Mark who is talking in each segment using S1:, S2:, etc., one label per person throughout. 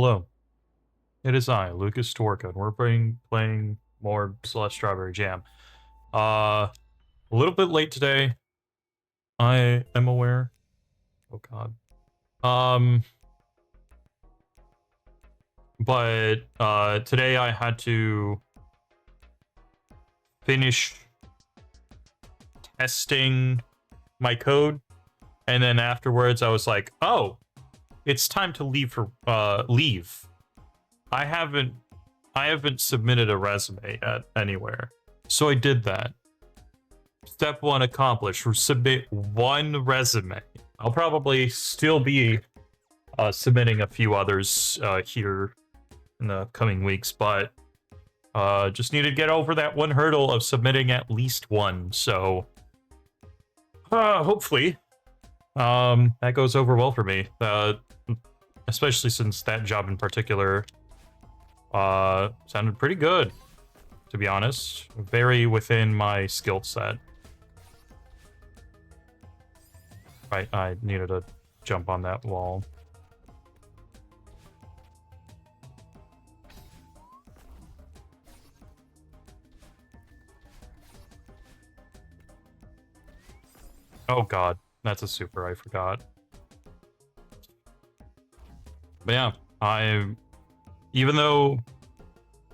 S1: Hello, it is I, Lucas Torka, and we're playing more Celeste Strawberry Jam. A little bit late today. I am aware. Oh god. Um, but today I had to finish testing my code, and then afterwards I was like, oh, it's time to leave for leave. I haven't submitted a resume yet anywhere. So I did that. Step one accomplished. Submit one resume. I'll probably still be submitting a few others here in the coming weeks, but just need to get over that one hurdle of submitting at least one. So hopefully that goes over well for me. Especially since that job in particular sounded pretty good, to be honest. Very within my skill set. Right, I needed to jump on that wall. Oh god, that's a super, I forgot. But yeah, even though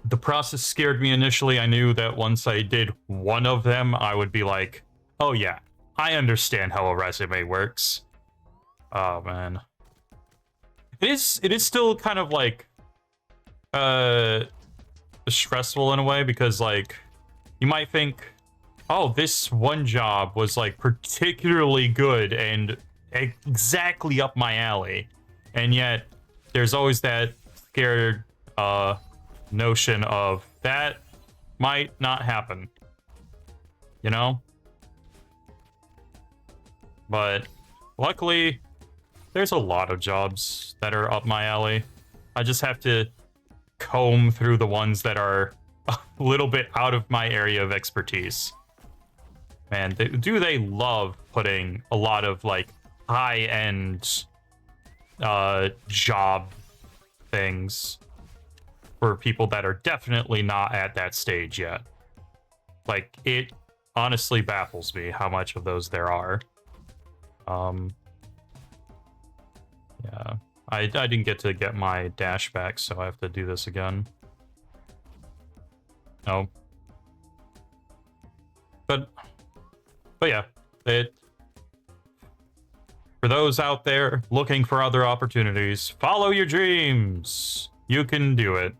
S1: the process scared me initially, I knew that once I did one of them, I would be like, oh yeah, I understand how a resume works. Oh man. It is still kind of like stressful in a way, because like you might think, oh, this one job was like particularly good and exactly up my alley. And yet there's always that scared notion of that might not happen, you know? But luckily there's a lot of jobs that are up my alley. I just have to comb through the ones that are a little bit out of my area of expertise. Man, do they love putting a lot of like high-end job things for people that are definitely not at that stage yet. Like, it honestly baffles me how much of those there are. Yeah, I didn't get my dash back, so I have to do this again. Oh. But yeah, for those out there looking for other opportunities, follow your dreams. You can do it.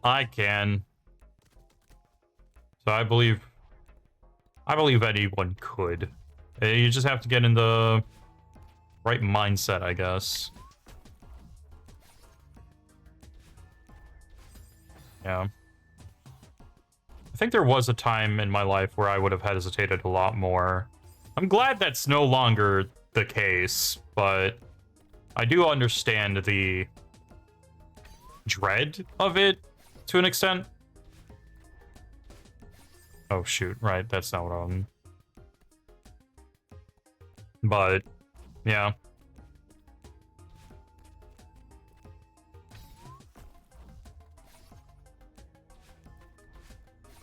S1: I can. So I believe anyone could. You just have to get in the right mindset, I guess. Yeah. I think there was a time in my life where I would have hesitated a lot more. I'm glad that's no longer the case, but I do understand the dread of it to an extent. Oh shoot, right, that's not what I'm... But, yeah.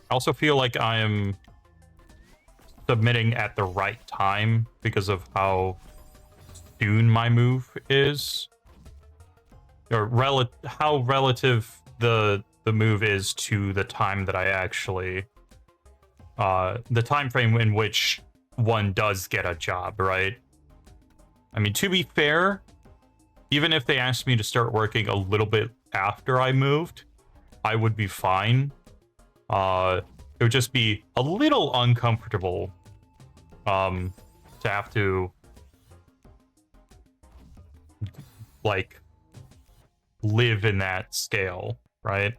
S1: I also feel like I am submitting at the right time because of how soon my move is. Or how relative the move is to the time that I actually... the time frame in which one does get a job, right? I mean, to be fair, even if they asked me to start working a little bit after I moved, I would be fine. It would just be a little uncomfortable to have to like live in that scale, right?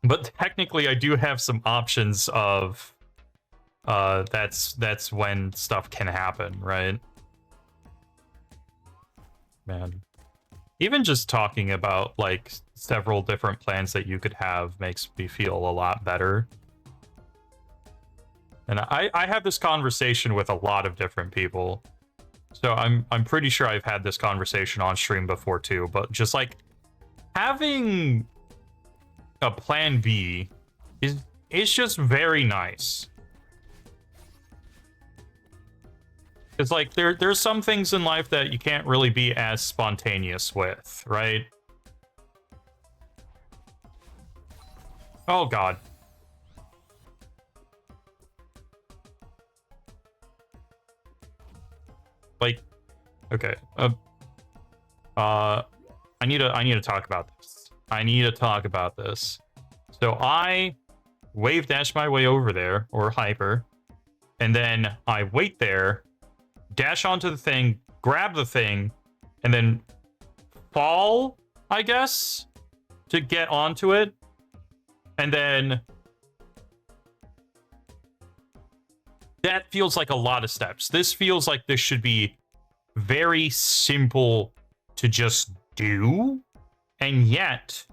S1: But technically I do have some options of that's when stuff can happen, right? Man, even just talking about like several different plans that you could have makes me feel a lot better. And I have this conversation with a lot of different people. So I'm pretty sure I've had this conversation on stream before too, but just like having a plan B is just very nice. It's like there's some things in life that you can't really be as spontaneous with, right? Oh god. Like, okay. I need to talk about this. I need to talk about this. So I wave dash my way over there, or hyper, and then I wait there, dash onto the thing, grab the thing, and then fall, I guess, to get onto it. And then that feels like a lot of steps. This feels like this should be very simple to just do. And yet,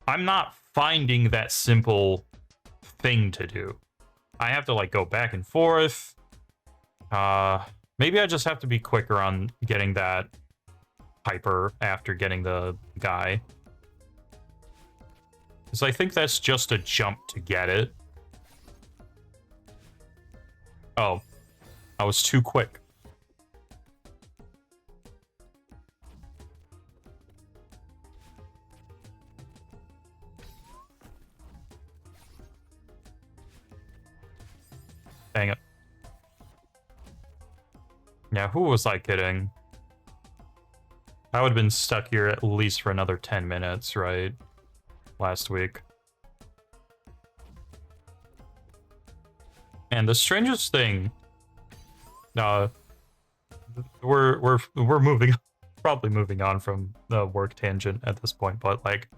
S1: I'm not finding that simple thing to do. I have to like go back and forth. Maybe I just have to be quicker on getting that hyper after getting the guy. Because I think that's just a jump to get it. Oh, I was too quick. Dang it. Yeah, who was I kidding? I would have been stuck here at least for another 10 minutes, right? Last week. And the strangest thing, we're moving, probably moving on from the work tangent at this point, but like,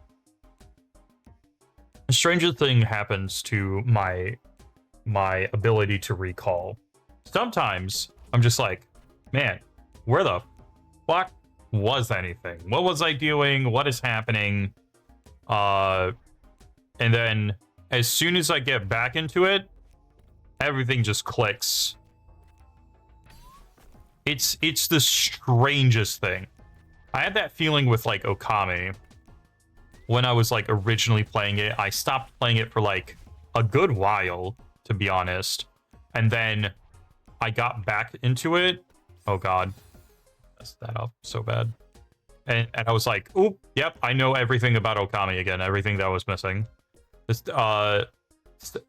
S1: the strangest thing happens to my ability to recall. Sometimes I'm just like, man, where the fuck was anything? What was I doing? What is happening? And then as soon as I get back into it, everything just clicks. It's the strangest thing. I had that feeling with like Okami when I was like originally playing it. I stopped playing it for like a good while, to be honest, and then I got back into it. Oh god, messed that up so bad. And I was like, "Oop, yep, I know everything about Okami again. Everything that was missing." This,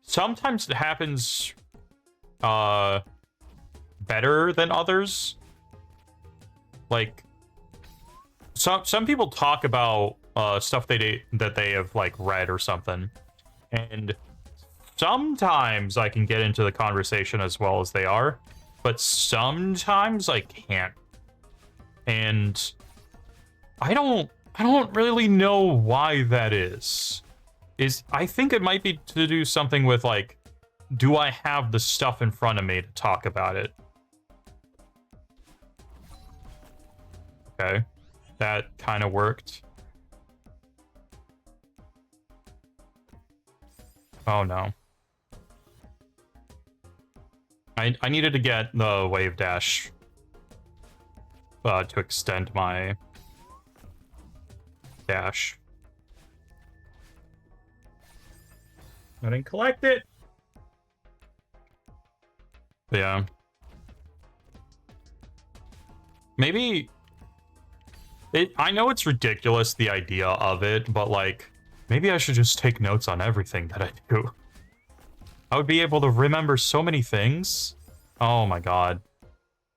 S1: sometimes it happens better than others. Like some people talk about stuff that they have like read or something, and sometimes I can get into the conversation as well as they are, but sometimes I can't. And I don't really know why that is. I think it might be to do something with like, do I have the stuff in front of me to talk about it? Okay, that kind of worked. Oh no. I needed to get the wave dash to extend my dash. I didn't collect it. But yeah. Maybe I know it's ridiculous, the idea of it, but like maybe I should just take notes on everything that I do. I would be able to remember so many things. Oh my god.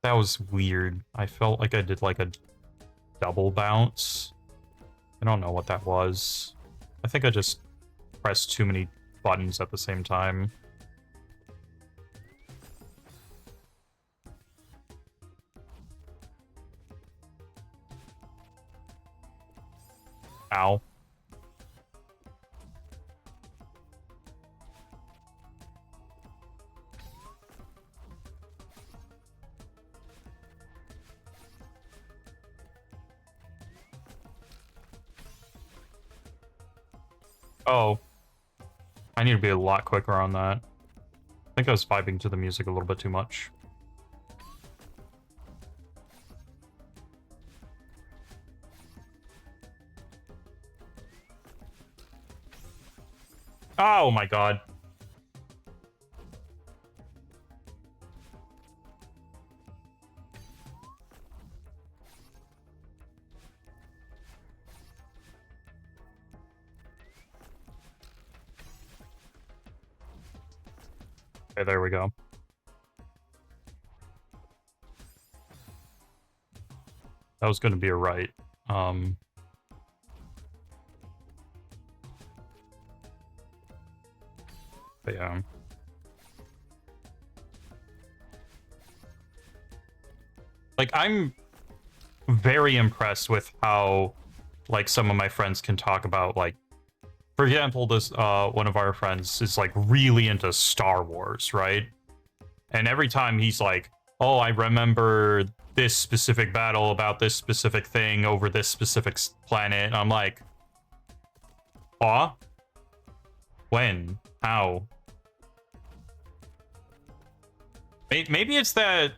S1: That was weird. I felt like I did like a double bounce. I don't know what that was. I think I just pressed too many buttons at the same time. Ow. Oh. I need to be a lot quicker on that. I think I was vibing to the music a little bit too much. Oh my god. Okay, there we go. That was going to be a right. But yeah. Like, I'm very impressed with how, like, some of my friends can talk about, like, for example, this, one of our friends is, like, really into Star Wars, right? And every time he's like, oh, I remember this specific battle about this specific thing over this specific planet. And I'm like, aw? When? How? Maybe it's that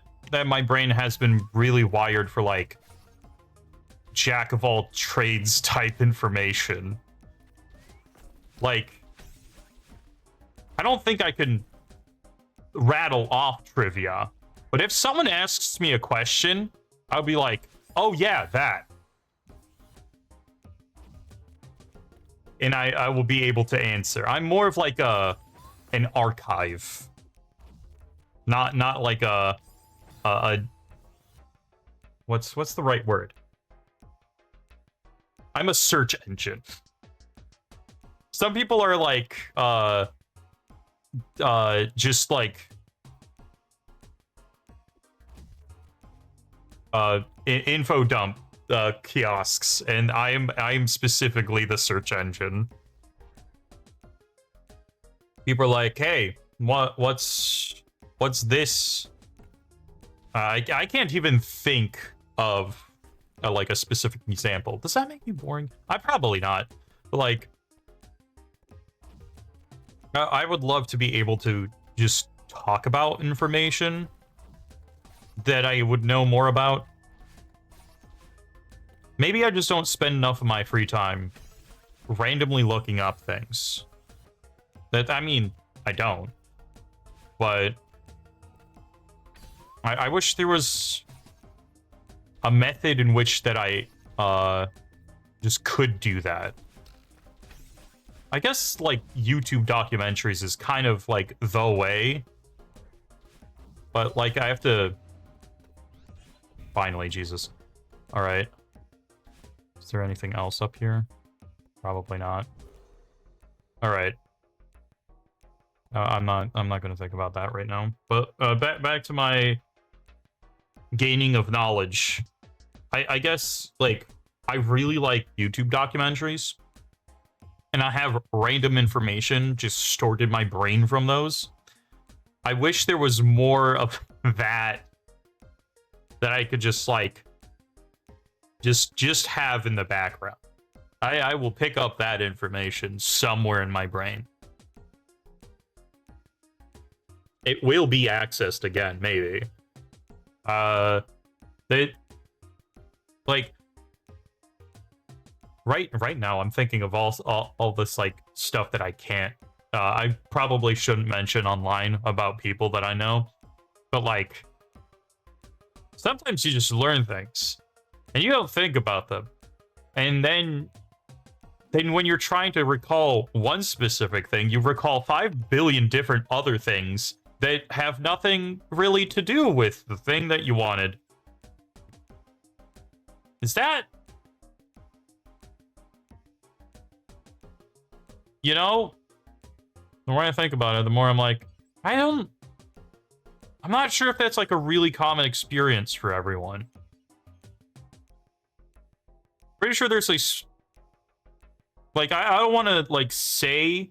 S1: my brain has been really wired for, like, jack of all trades type information. Like, I don't think I can rattle off trivia, but if someone asks me a question, I'll be like, oh yeah, that. And I will be able to answer. I'm more of like an archive. Not like a what's the right word? I'm a search engine. Some people are like just like info dump kiosks, and I'm specifically the search engine. People are like, hey, what's this? I can't even think of like a specific example. Does that make me boring? Probably not. But like, I would love to be able to just talk about information that I would know more about. Maybe I just don't spend enough of my free time randomly looking up things. I mean, I don't. But I wish there was a method in which that I just could do that. I guess, like, YouTube documentaries is kind of, like, the way. But, like, I have to... Finally, Jesus. Alright. Is there anything else up here? Probably not. Alright. I'm not gonna think about that right now. But, back to my gaining of knowledge. I guess, like, I really like YouTube documentaries. And I have random information just stored in my brain from those. I wish there was more of that I could just, like, just have in the background. I will pick up that information somewhere in my brain. It will be accessed again, maybe. They, like, right now I'm thinking of all this, like, stuff that I can't. I probably shouldn't mention online about people that I know, but, like, sometimes you just learn things and you don't think about them, and then when you're trying to recall one specific thing, you recall 5 billion different other things that have nothing really to do with the thing that you wanted. Is that... You know, the more I think about it, the more I'm like, I'm not sure if that's, like, a really common experience for everyone. Pretty sure there's, like, I don't want to, like, say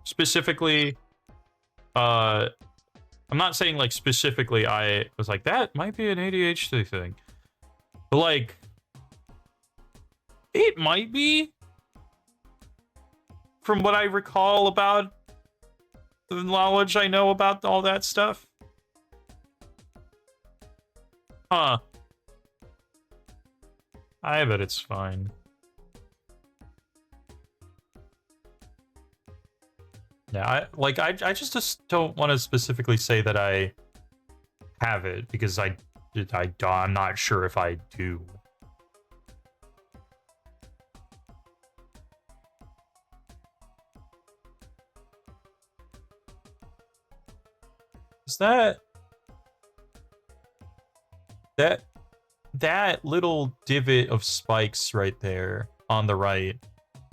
S1: specifically, I'm not saying, like, specifically I was like, that might be an ADHD thing. But, like, it might be, from what I recall about the knowledge I know about all that stuff. Huh. I bet it's fine. Yeah, I just don't want to specifically say that I have it because I'm not sure if I do. Is that little divot of spikes right there on the right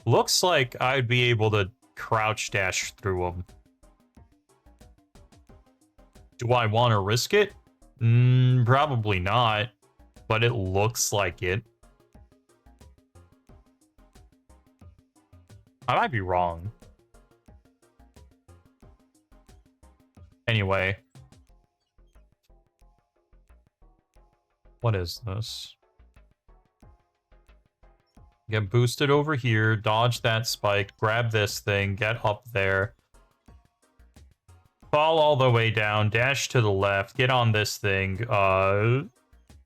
S1: looks like I'd be able to crouch dash through them. Do I want to risk it? Probably not, but it looks like it. I might be wrong. Anyway. What is this? Get boosted over here, dodge that spike, grab this thing, get up there. Fall all the way down, dash to the left, get on this thing.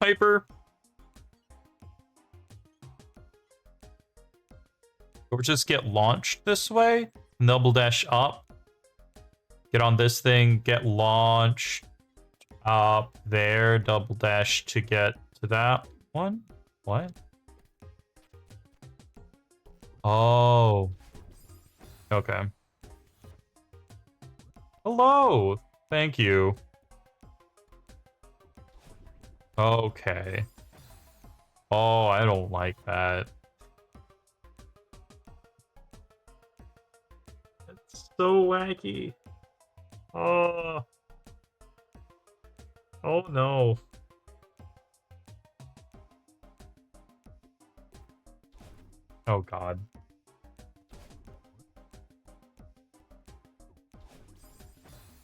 S1: Piper. Or just get launched this way. Double dash up. Get on this thing, get launched. Up there, double dash to get to that one. What? Oh. Okay. Hello. Thank you. Okay. Oh, I don't like that. It's so wacky. Oh. Oh no. Oh god.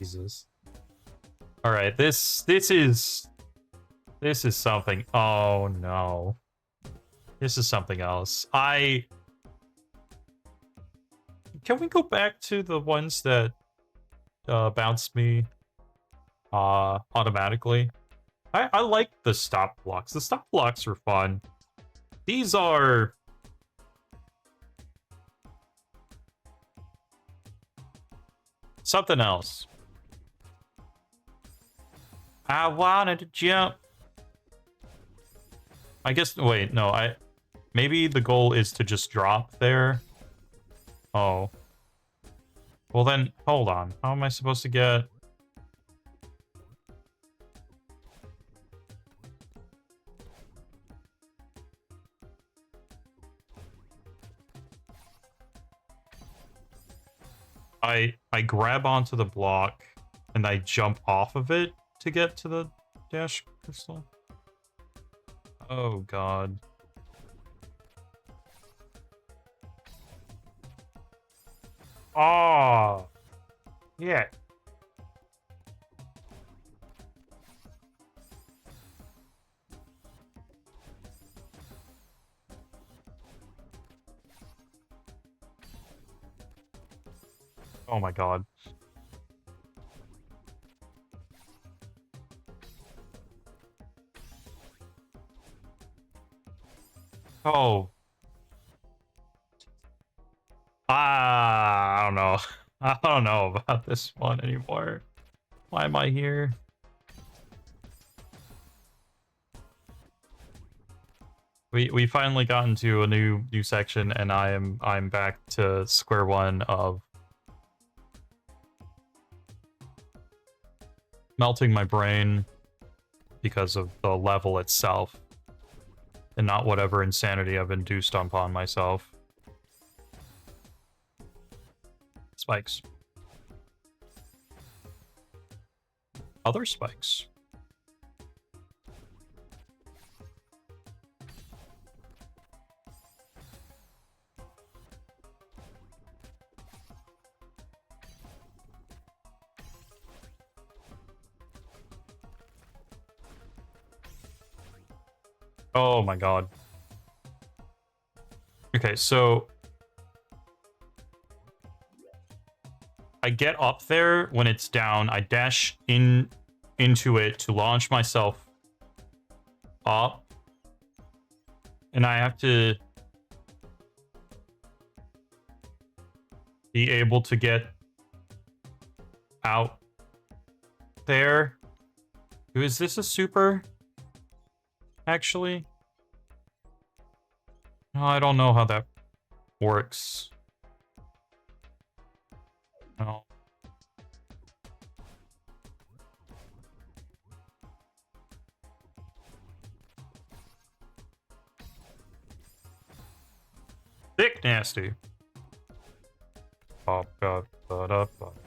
S1: Jesus. All right, this is something. Oh no. This is something else. Can we go back to the ones that bounce me automatically? I like the stop blocks. The stop blocks are fun. These are something else. I wanted to jump. I guess, wait, no, maybe the goal is to just drop there. Oh. Well then, hold on. How am I supposed to get... I grab onto the block and I jump off of it to get to the dash crystal. Oh god. Oh. Yeah. Oh my god. Oh. I don't know. I don't know about this one anymore. Why am I here? We finally got into a new section and I'm back to square one of melting my brain because of the level itself and not whatever insanity I've induced upon myself. Spikes. Other spikes. Oh my god. Okay, so I get up there when it's down. I dash into it to launch myself up. And I have to be able to get out there. Is this a super? Actually? No, I don't know how that works. No. Thick nasty. Oh god,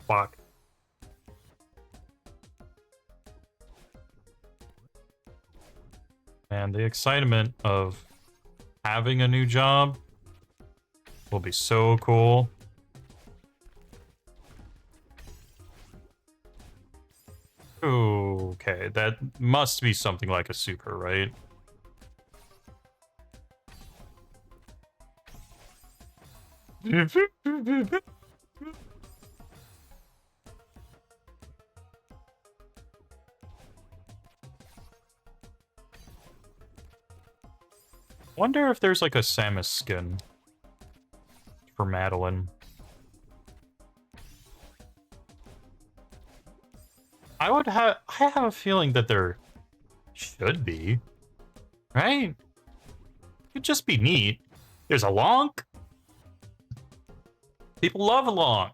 S1: fuck. And the excitement of having a new job will be so cool. Okay, that must be something like a super, right? Wonder if there's like a Samus skin for Madeline. I have a feeling that there should be, right? It'd just be neat. There's a Lonk. People love a Lonk.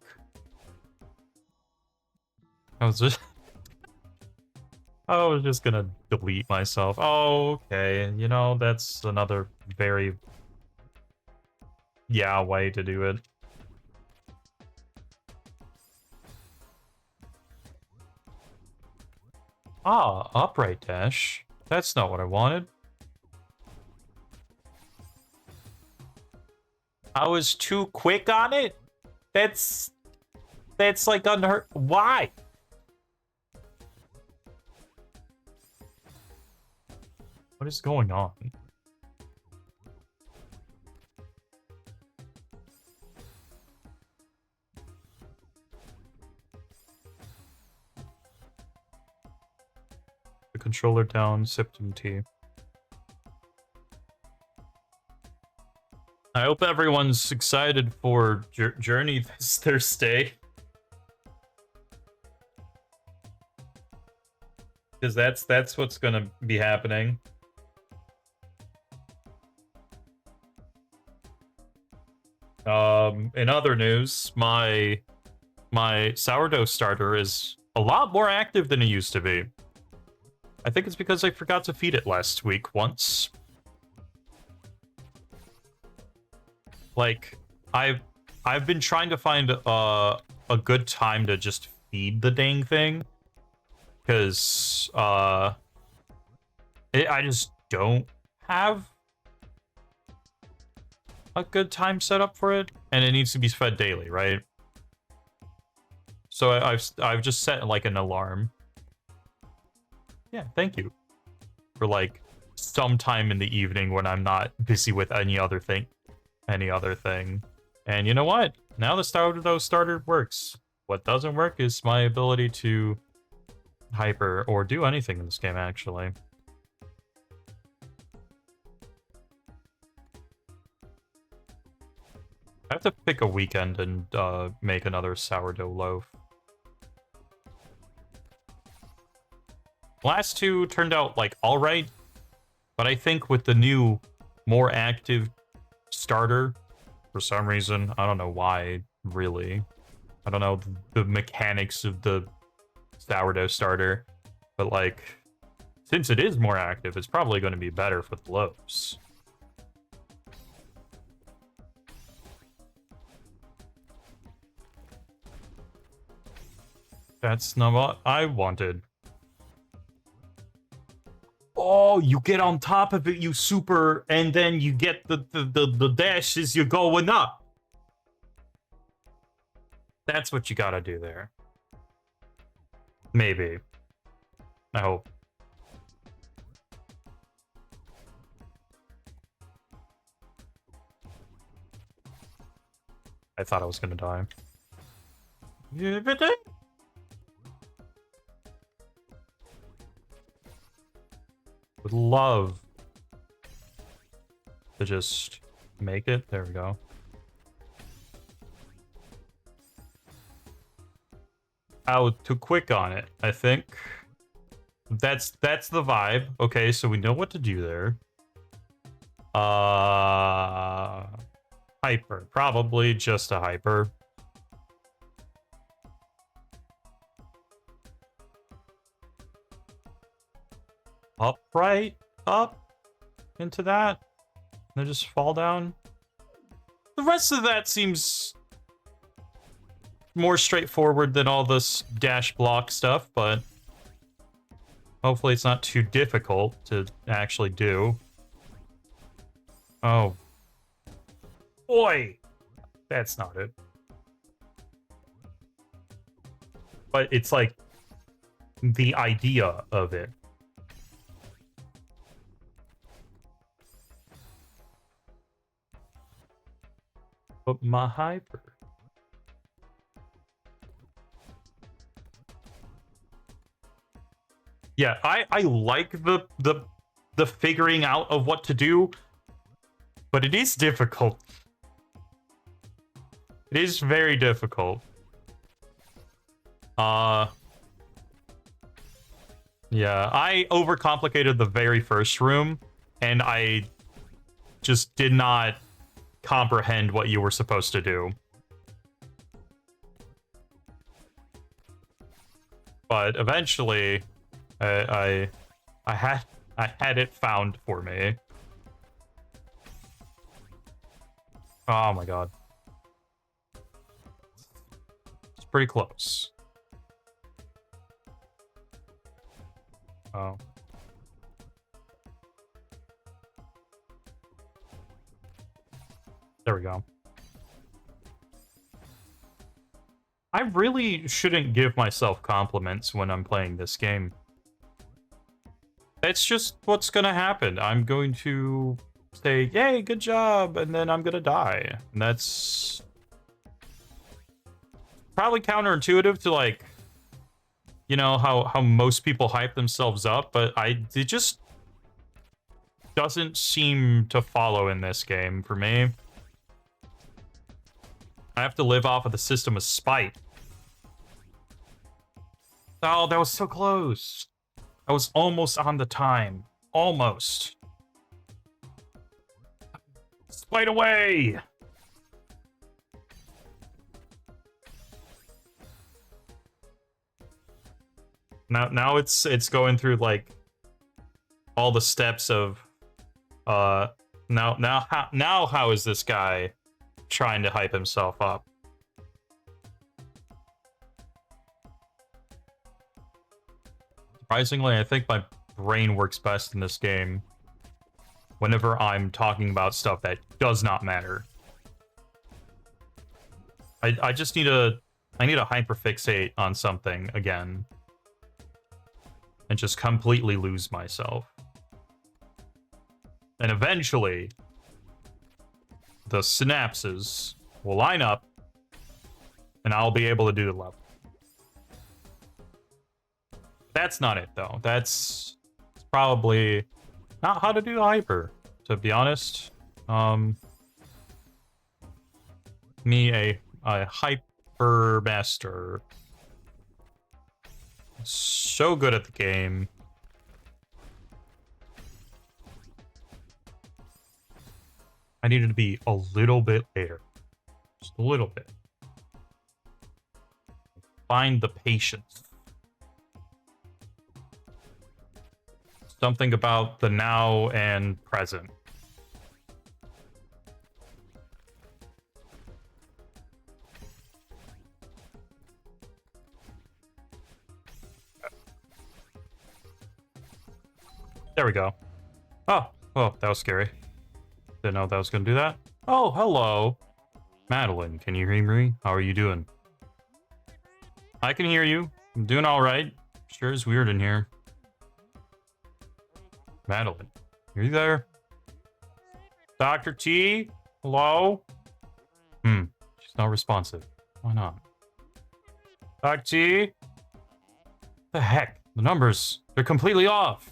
S1: I was just gonna delete myself. Oh, okay. You know, that's another very way to do it. Ah, upright dash. That's not what I wanted. I was too quick on it? That's like unheard. Why? What is going on? The controller down, Symptom T. I hope everyone's excited for Journey this Thursday. Because that's what's gonna be happening. In other news, my sourdough starter is a lot more active than it used to be. I think it's because I forgot to feed it last week once. Like, I've been trying to find a good time to just feed the dang thing, because I just don't have a good time set up for it, and it needs to be fed daily, right? So I've just set like an alarm. Yeah, thank you. For like sometime in the evening when I'm not busy with any other thing. And you know what? Now the sourdough starter works. What doesn't work is my ability to hyper or do anything in this game, actually. I have to pick a weekend and make another sourdough loaf. Last two turned out like all right, but I think with the new, more active starter, for some reason, I don't know why, really. I don't know the mechanics of the sourdough starter, but like, since it is more active, it's probably going to be better for the loaves. That's not what I wanted. Oh, you get on top of it, you super, and then you get the dash as you're going up. That's what you gotta do there. Maybe. I hope. I thought I was gonna die. Would love to just make it. There we go. out too quick on it, I think. That's the vibe. Okay, so we know what to do there. Hyper. Probably just a hyper. Upright? Up? Into that? And then just fall down? The rest of that seems more straightforward than all this dash block stuff, but hopefully it's not too difficult to actually do. Oh. Boy! That's not it. But it's like the idea of it. But my hyper. Yeah, I like the figuring out of what to do, but it is difficult. It is very difficult. Yeah, I overcomplicated the very first room, and I just did not comprehend what you were supposed to do. But eventually, I had it found for me. Oh my god. It's pretty close. Oh. There we go. I really shouldn't give myself compliments when I'm playing this game. It's just what's gonna happen. I'm going to say, yay, good job, and then I'm gonna die. And that's probably counterintuitive to, like, you know, how most people hype themselves up, but it just doesn't seem to follow in this game for me. I have to live off of the system of spite. Oh, that was so close. I was almost on the time. Almost. Spite away! Now it's going through, like, all the steps of now how is this guy trying to hype himself up? Surprisingly, I think my brain works best in this game whenever I'm talking about stuff that does not matter. I just need to hyperfixate on something again and just completely lose myself. And eventually, the synapses will line up, and I'll be able to do the level. That's not it, though. It's probably not how to do hyper, to be honest. Me, a hyper master. So good at the game. I needed to be a little bit later. Just a little bit. Find the patience. Something about the now and present. There we go. Oh, that was scary. Didn't know that was gonna do that. Oh, hello. Madeline, can you hear me? How are you doing? I can hear you. I'm doing alright. Sure is weird in here. Madeline, are you there? Dr. T? Hello? She's not responsive. Why not? Dr. T? The heck? The numbers, they're completely off.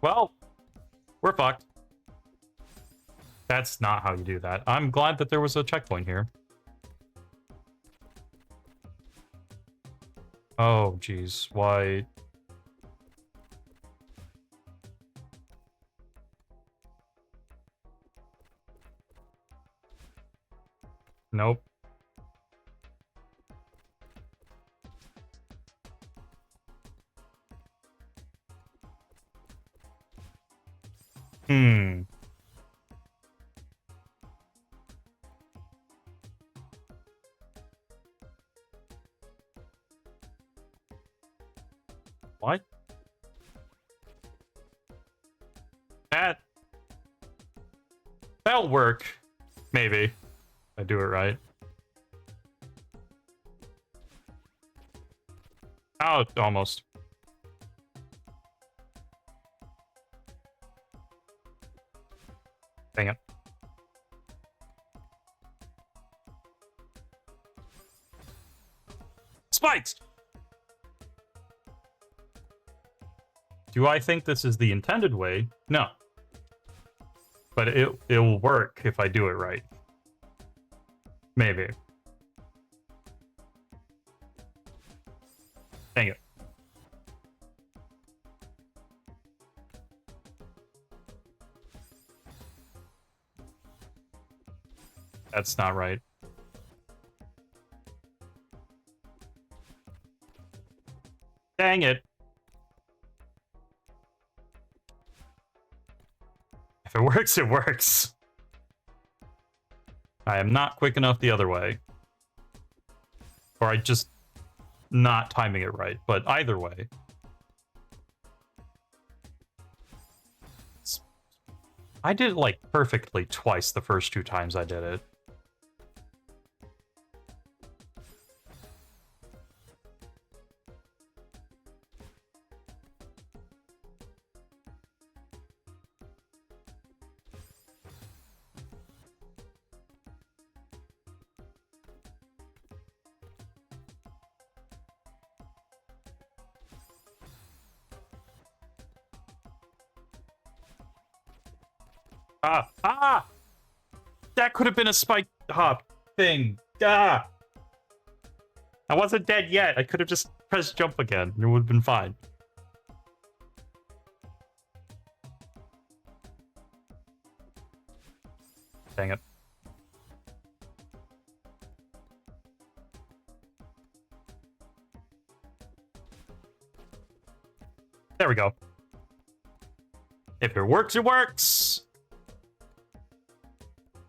S1: Well, we're fucked. That's not how you do that. I'm glad that there was a checkpoint here. Oh, jeez. Why? Nope. Hmm. What? That'll work. Maybe. If I do it right. Oh, almost. Dang it. Spikes! Do I think this is the intended way? No. But it'll work if I do it right. Maybe. Dang it. That's not right. Dang it. If it works, it works. I am not quick enough the other way. Or I just not timing it right. But either way. I did it like perfectly twice the first 2 times I did it. Ah! That could have been a spike hop thing. Ah! I wasn't dead yet. I could have just pressed jump again. It would have been fine. Dang it. There we go. If it works, it works!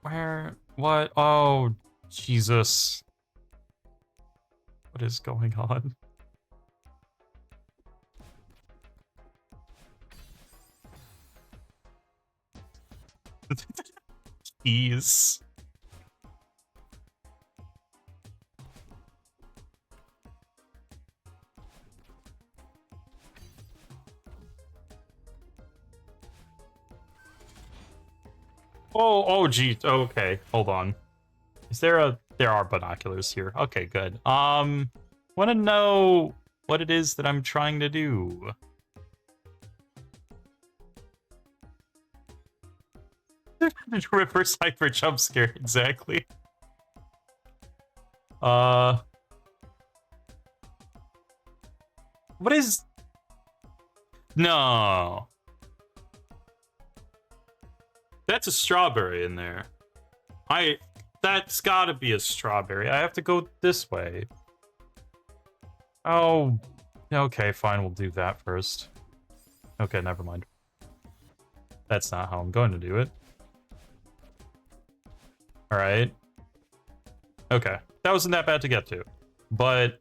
S1: Where? What? Oh, Jesus. What is going on? Jeez. Oh, geez. Okay, hold on. Is there a... There are binoculars here. Okay, good. Want to know what it is that I'm trying to do. Reverse hyper jump scare, exactly. What is... No. That's a strawberry in there. That's gotta be a strawberry. I have to go this way. Oh, okay, fine, we'll do that first. Okay, never mind. That's not how I'm going to do it. Alright. Okay, that wasn't that bad to get to. But...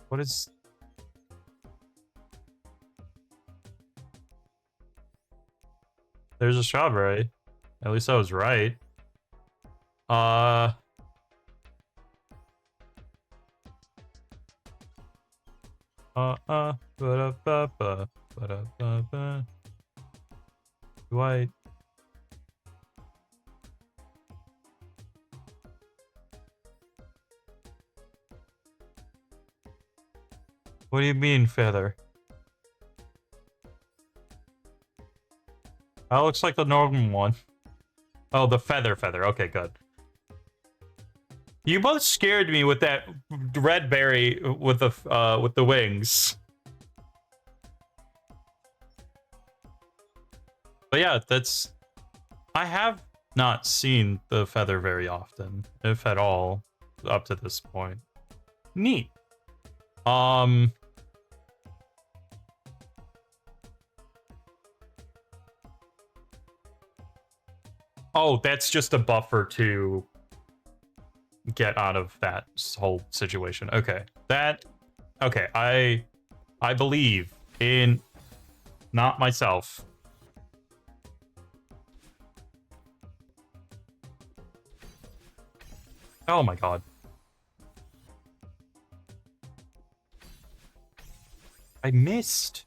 S1: What is... There's a strawberry. At least I was right. Ba-da-ba-ba, ba-da-ba-ba. Do I... What do you mean, feather? That looks like the normal one. Oh, the feather. Okay, good. You both scared me with that red berry with the wings. But yeah, that's... I have not seen the feather very often, if at all, up to this point. Neat. Oh, that's just a buffer to get out of that whole situation. Okay. Okay, I believe in not myself. Oh my god. I missed.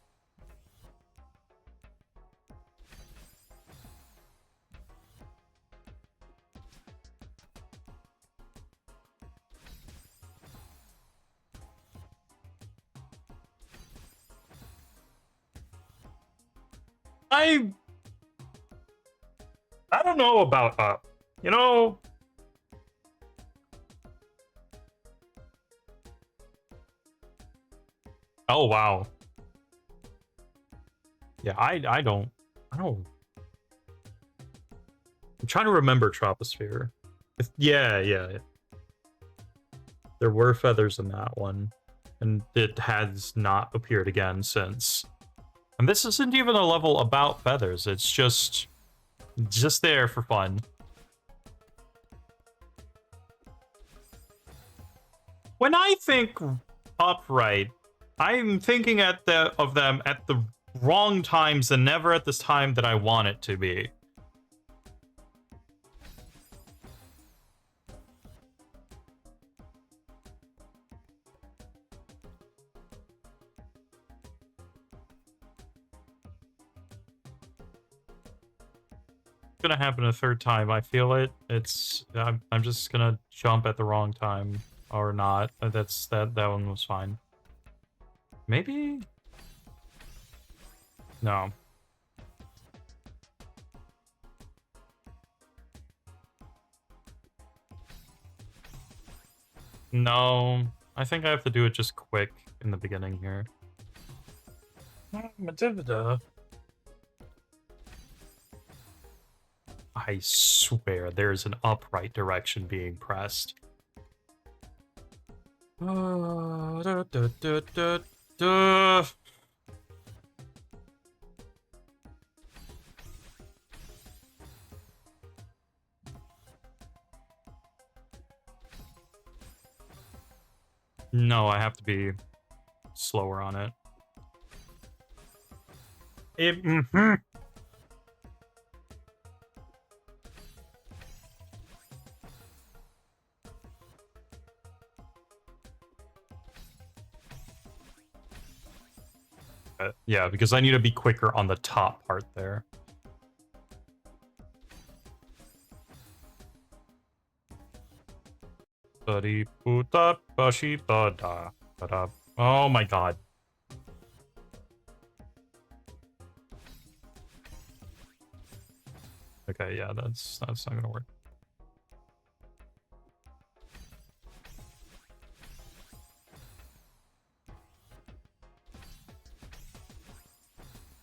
S1: I don't know about you know, oh wow. Yeah, I don't. I'm trying to remember Troposphere. Yeah. There were feathers in that one, and it has not appeared again since. And this isn't even a level about feathers. It's just there for fun. When I think upright, I'm thinking of them at the wrong times and never at this time that I want it to be. It's gonna happen a third time. I feel it. I'm just gonna jump at the wrong time or not. That one was fine. Maybe? No. No. I think I have to do it just quick in the beginning here. I swear there's an upright direction being pressed. No, I have to be slower on it. Yeah, because I need to be quicker on the top part there. Oh my god. Okay, yeah, that's not gonna work.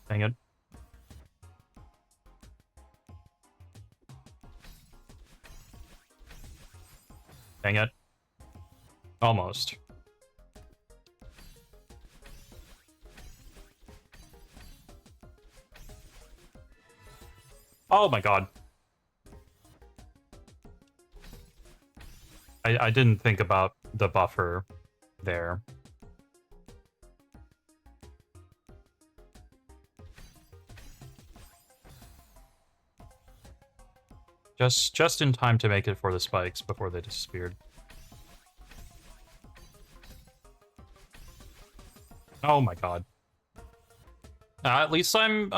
S1: Dang it. Dang it. Almost. Oh my god. I didn't think about the buffer there. Just in time to make it for the spikes before they disappeared. Oh my god. At least I'm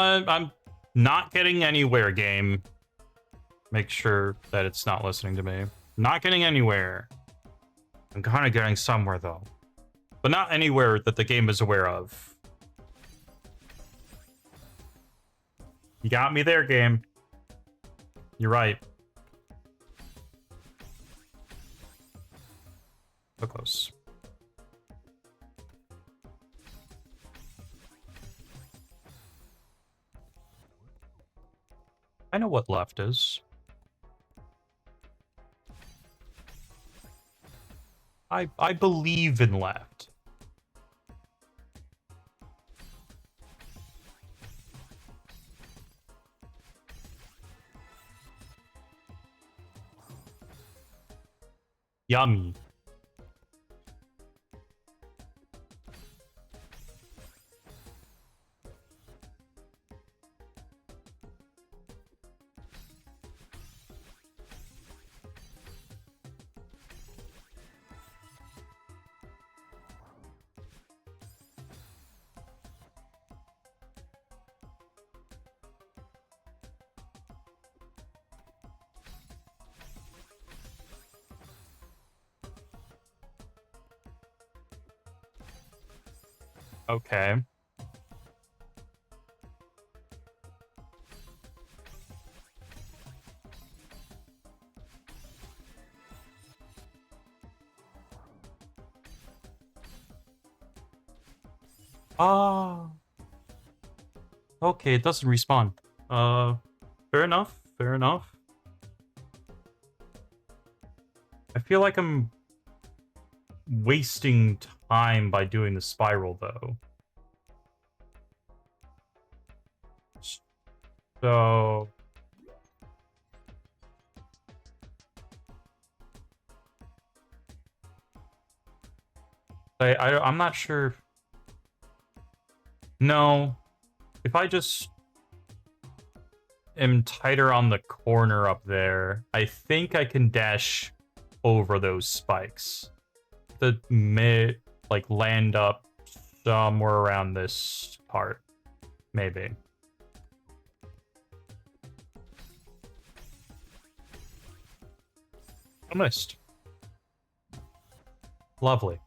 S1: not getting anywhere, game. Make sure that it's not listening to me. Not getting anywhere. I'm kind of getting somewhere though, but not anywhere that the game is aware of. You got me there, game. You're right. So close. I know what left is. I believe in left. Yummy. Okay. Ah. Okay, it doesn't respawn. Fair enough. Fair enough. I feel like I'm wasting time by doing the spiral, though. So... I'm not sure... No. If I just am tighter on the corner up there, I think I can dash over those spikes. The mid, like, land up somewhere around this part. Maybe. I missed. Lovely.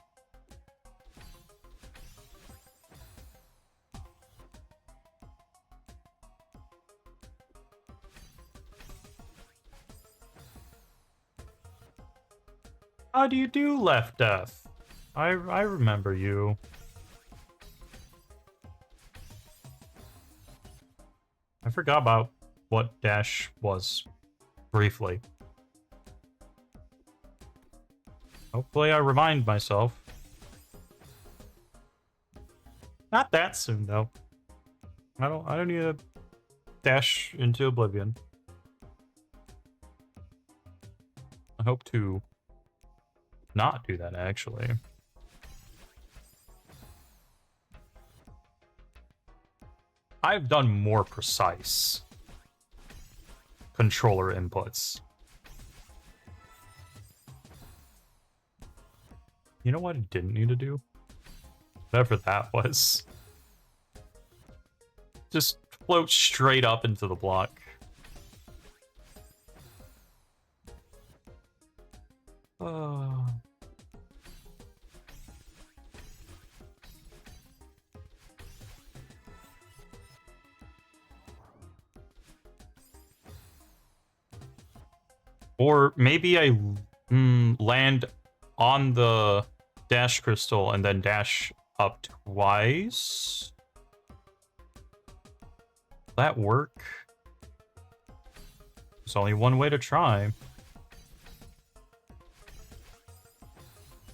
S1: How do you do, Left Death? I remember you. I forgot about what dash was briefly. Hopefully I remind myself. Not that soon though. I don't need a dash into oblivion. I hope to not do that actually. I've done more precise controller inputs. You know what I didn't need to do? Whatever that was. Just float straight up into the block. Or maybe I land on the dash crystal and then dash up twice? Will that work? There's only one way to try.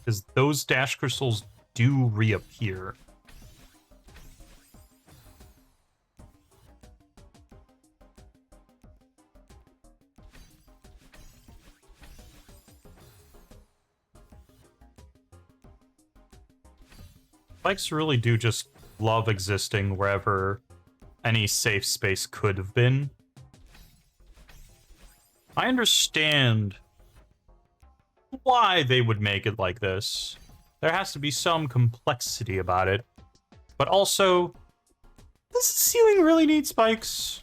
S1: Because those dash crystals do reappear. Spikes really do just love existing wherever any safe space could have been. I understand why they would make it like this. There has to be some complexity about it. But also, does the ceiling really need spikes?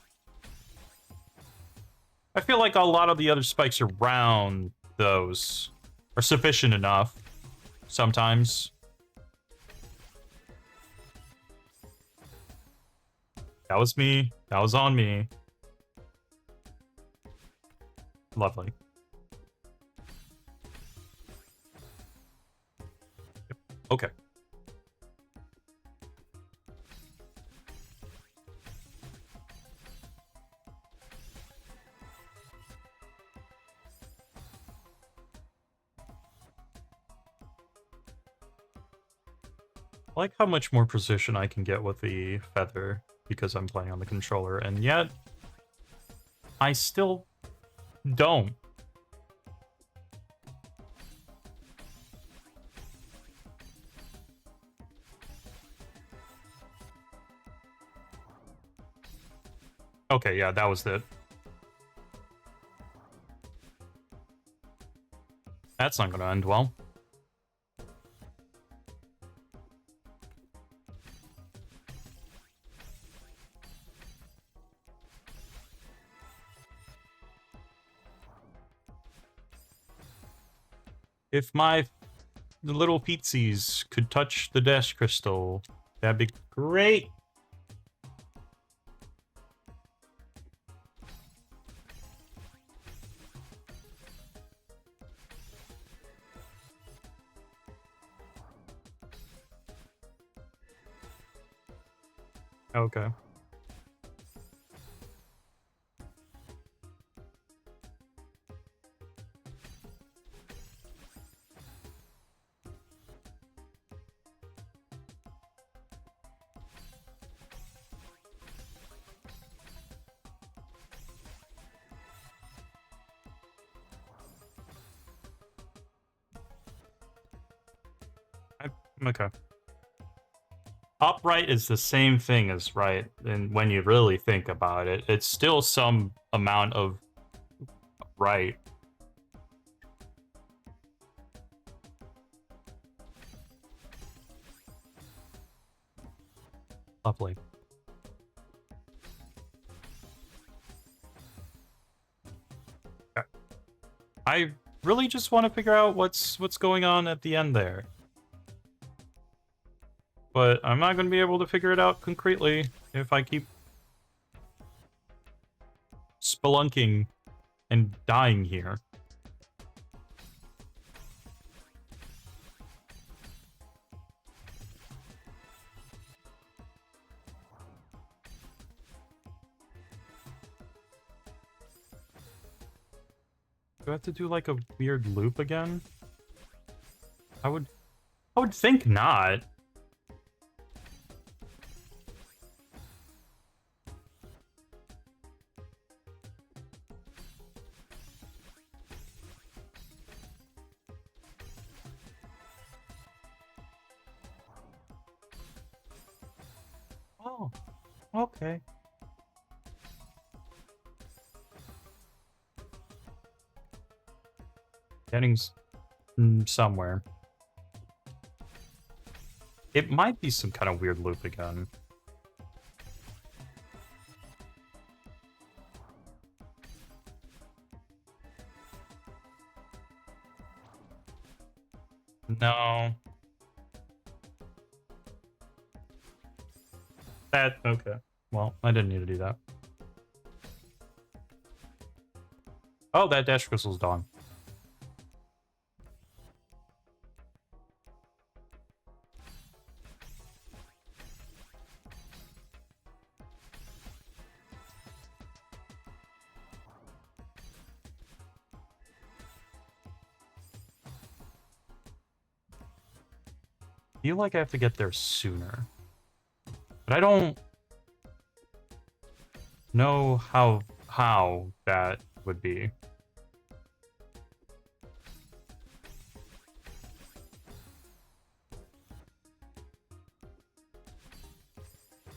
S1: I feel like a lot of the other spikes around those are sufficient enough sometimes. That was me. That was on me. Lovely. I like how much more precision I can get with the feather because I'm playing on the controller, and yet I still don't. Okay, yeah, that was it. That's not gonna end well. If my little Peetsies could touch the dash crystal, that'd be great. Okay. Okay. Upright is the same thing as right, and when you really think about it, it's still some amount of right. Lovely. Okay. I really just want to figure out what's going on at the end there. But I'm not going to be able to figure it out concretely if I keep spelunking and dying here. Do I have to do like a weird loop again? I would think not. Oh, okay. Getting somewhere. It might be some kind of weird loop again. No. Okay. Well, I didn't need to do that. Oh, that dash crystal's gone. I feel like I have to get there sooner. But I don't know how that would be.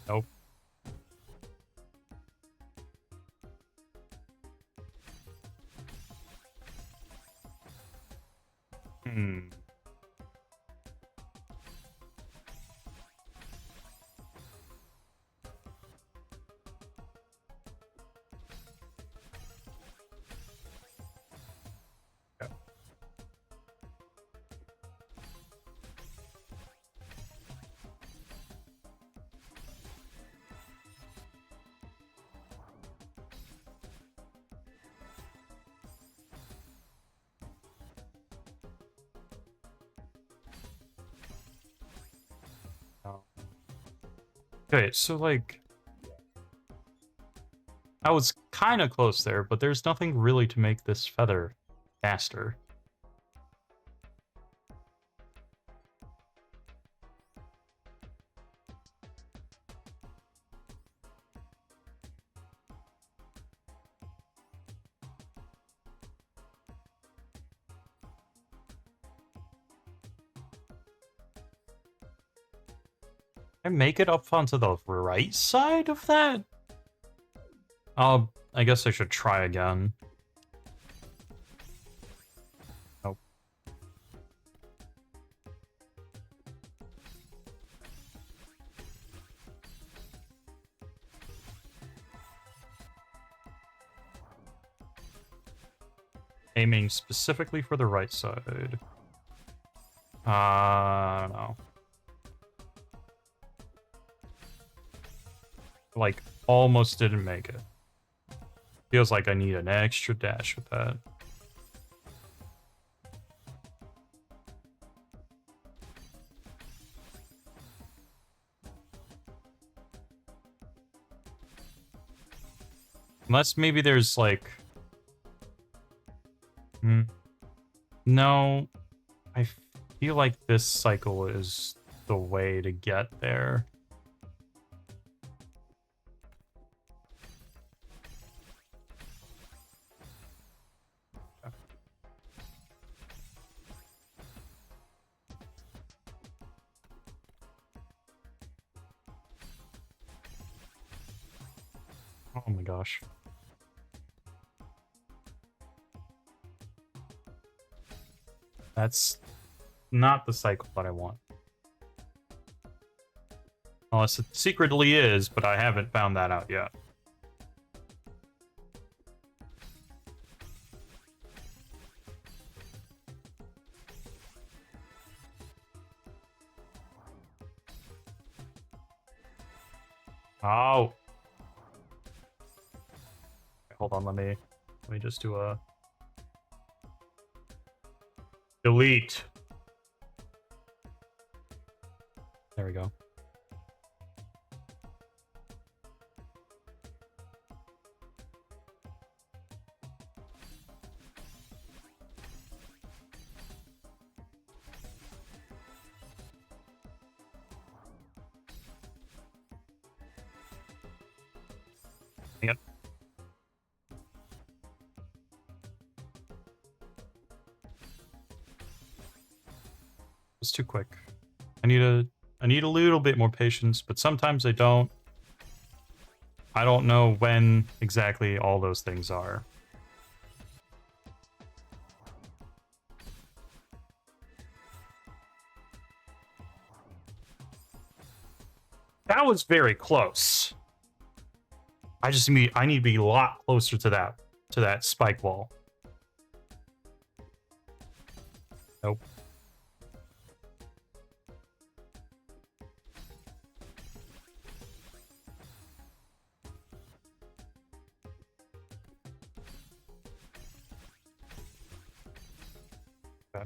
S1: Nope. Hmm. Okay. Oh. Okay, so like I was kind of close there, but there's nothing really to make this feather faster. I make it up onto the right side of that? I guess I should try again. Nope. Aiming specifically for the right side. I don't know. Like, almost didn't make it. Feels like I need an extra dash with that. Unless maybe there's like... No. I feel like this cycle is the way to get there. Oh my gosh. That's not the cycle that I want. Unless it secretly is, but I haven't found that out yet. Oh. Hold on, let me just do a delete. There we go. Yep. It's too quick. I need a little bit more patience, but sometimes I don't. I don't know when exactly all those things are. That was very close. I need to be a lot closer to that spike wall. Nope. Okay.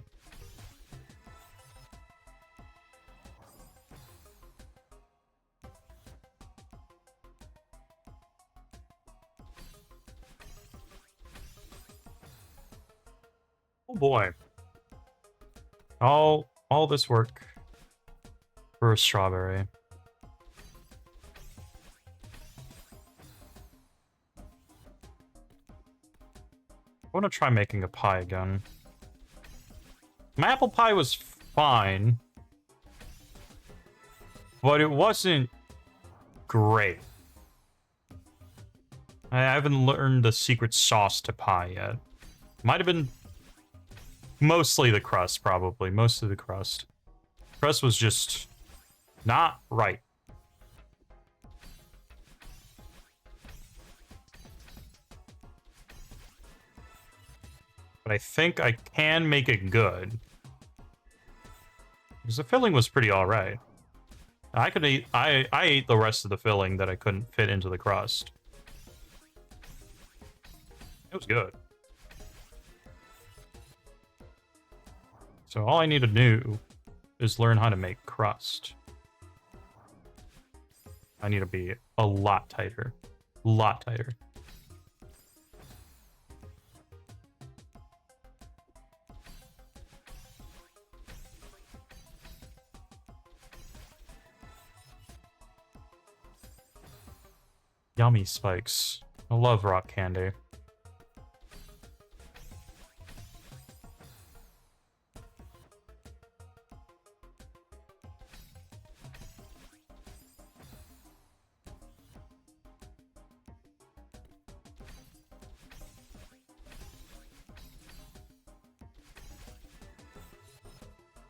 S1: Oh boy. All this work for a strawberry. I want to try making a pie again. My apple pie was fine, but it wasn't great. I haven't learned the secret sauce to pie yet. Might have been mostly the crust, probably. Mostly the crust. Crust was just not right. But I think I can make it good. Because the filling was pretty alright. I ate the rest of the filling that I couldn't fit into the crust. It was good. So all I need to do is learn how to make crust. I need to be a lot tighter. A lot tighter. Yummy spikes. I love rock candy.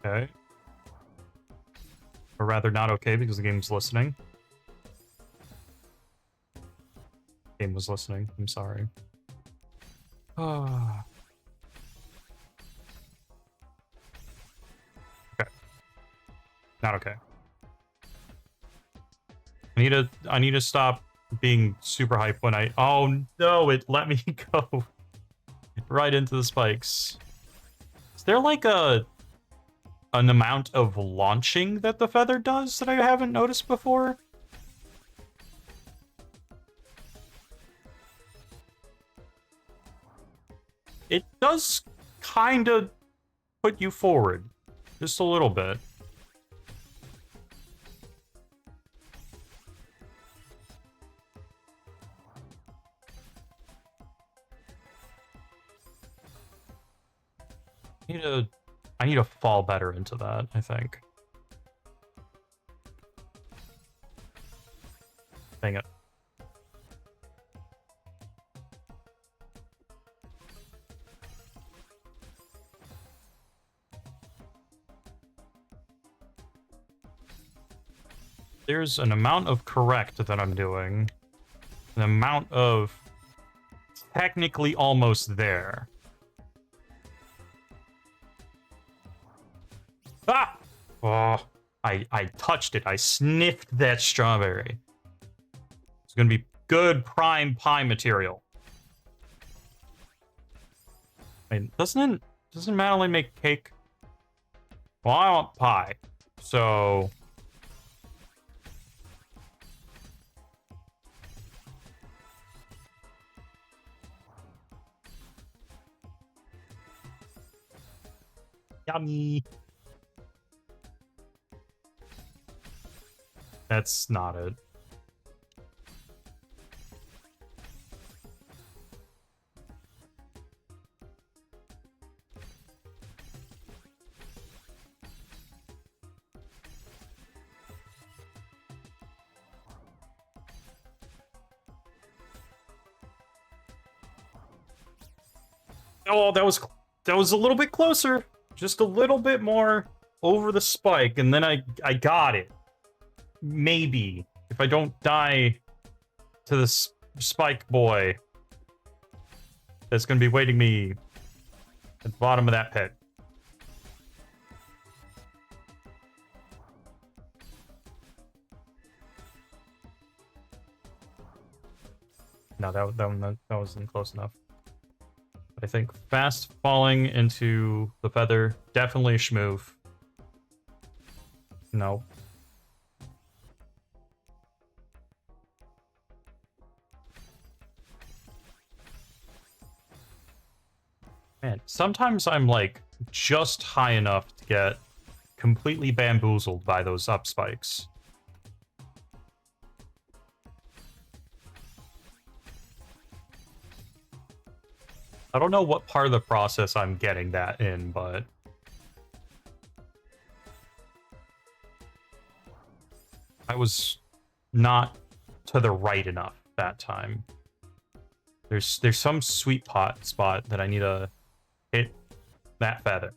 S1: okay. Or rather, not okay because the game's listening. Game was listening. I'm sorry. Ah. Okay. Not okay. I need to stop being super hype when I... Oh no, it let me go right into the spikes. Is there like an amount of launching that the feather does that I haven't noticed before? It does kind of put you forward. Just a little bit. I need to fall better into that, I think. Dang it. There's an amount of correct that I'm doing. An amount of technically almost there. Ah! Oh, I touched it. I sniffed that strawberry. It's gonna be good prime pie material. I mean, doesn't Madeline make cake? Well, I want pie. So... Yummy. That's not it. Oh, that was a little bit closer. Just a little bit more over the spike, and then I got it. Maybe. If I don't die to this spike boy that's gonna be waiting me at the bottom of that pit. No, that wasn't close enough. I think fast falling into the feather, definitely a schmoof. No. Man, sometimes I'm like just high enough to get completely bamboozled by those up spikes. I don't know what part of the process I'm getting that in, but... I was not to the right enough that time. There's some sweet spot that I need to hit that feather.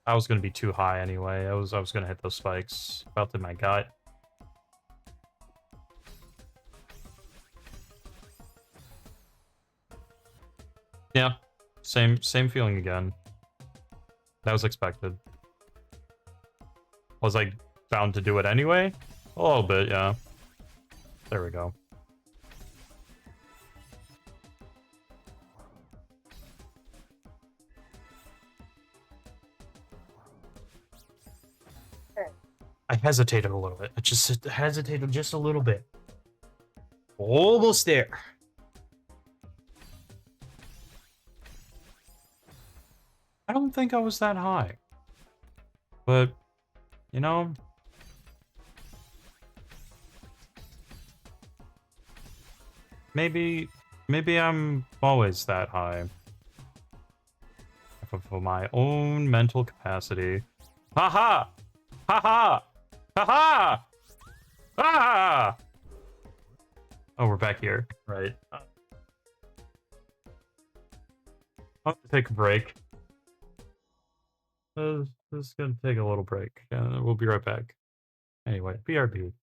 S1: I was gonna be too high anyway. I was gonna hit those spikes. Felt in my gut. Yeah, same feeling again. That was expected. Was I bound to do it anyway? A little bit, yeah. There we go. I hesitated a little bit. I just hesitated just a little bit. Almost there. I don't think I was that high. But, you know... Maybe I'm always that high. For my own mental capacity. Ha-ha! Ha-ha! Ha-ha! Ah! Oh, we're back here. Right. I'll have to take a break. Just gonna take a little break. We'll be right back. Anyway, BRB.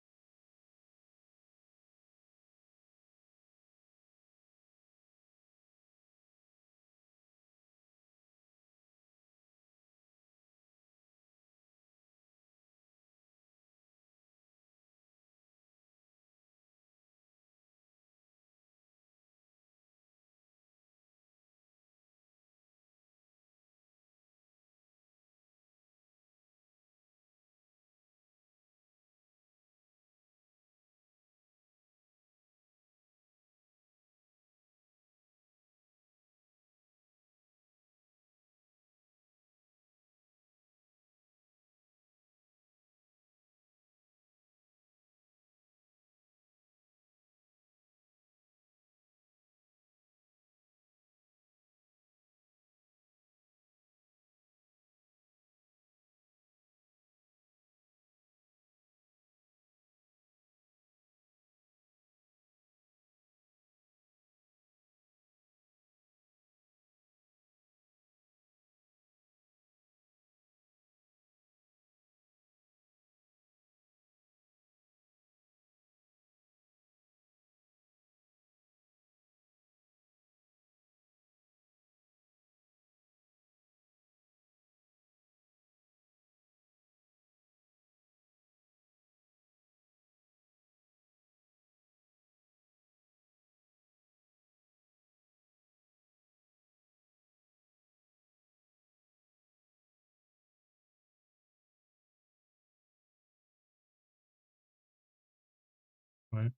S1: Right.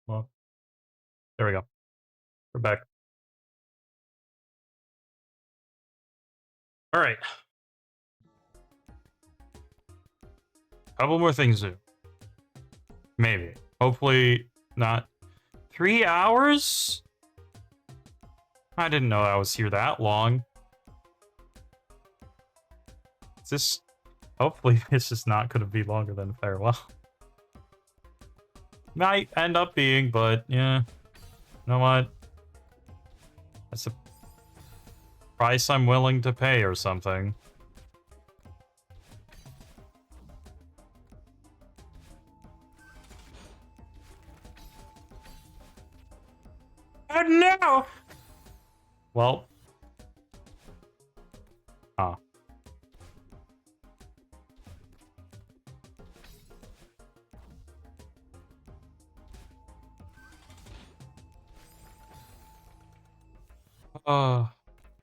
S1: Well, there we go. We're back. All right. Couple more things to do. Maybe. Hopefully not. 3 hours? I didn't know I was here that long. Is this... Hopefully this is not going to be longer than Farewell. Might end up being, but yeah. You know what? That's a price I'm willing to pay or something. Oh no! Well. Ah.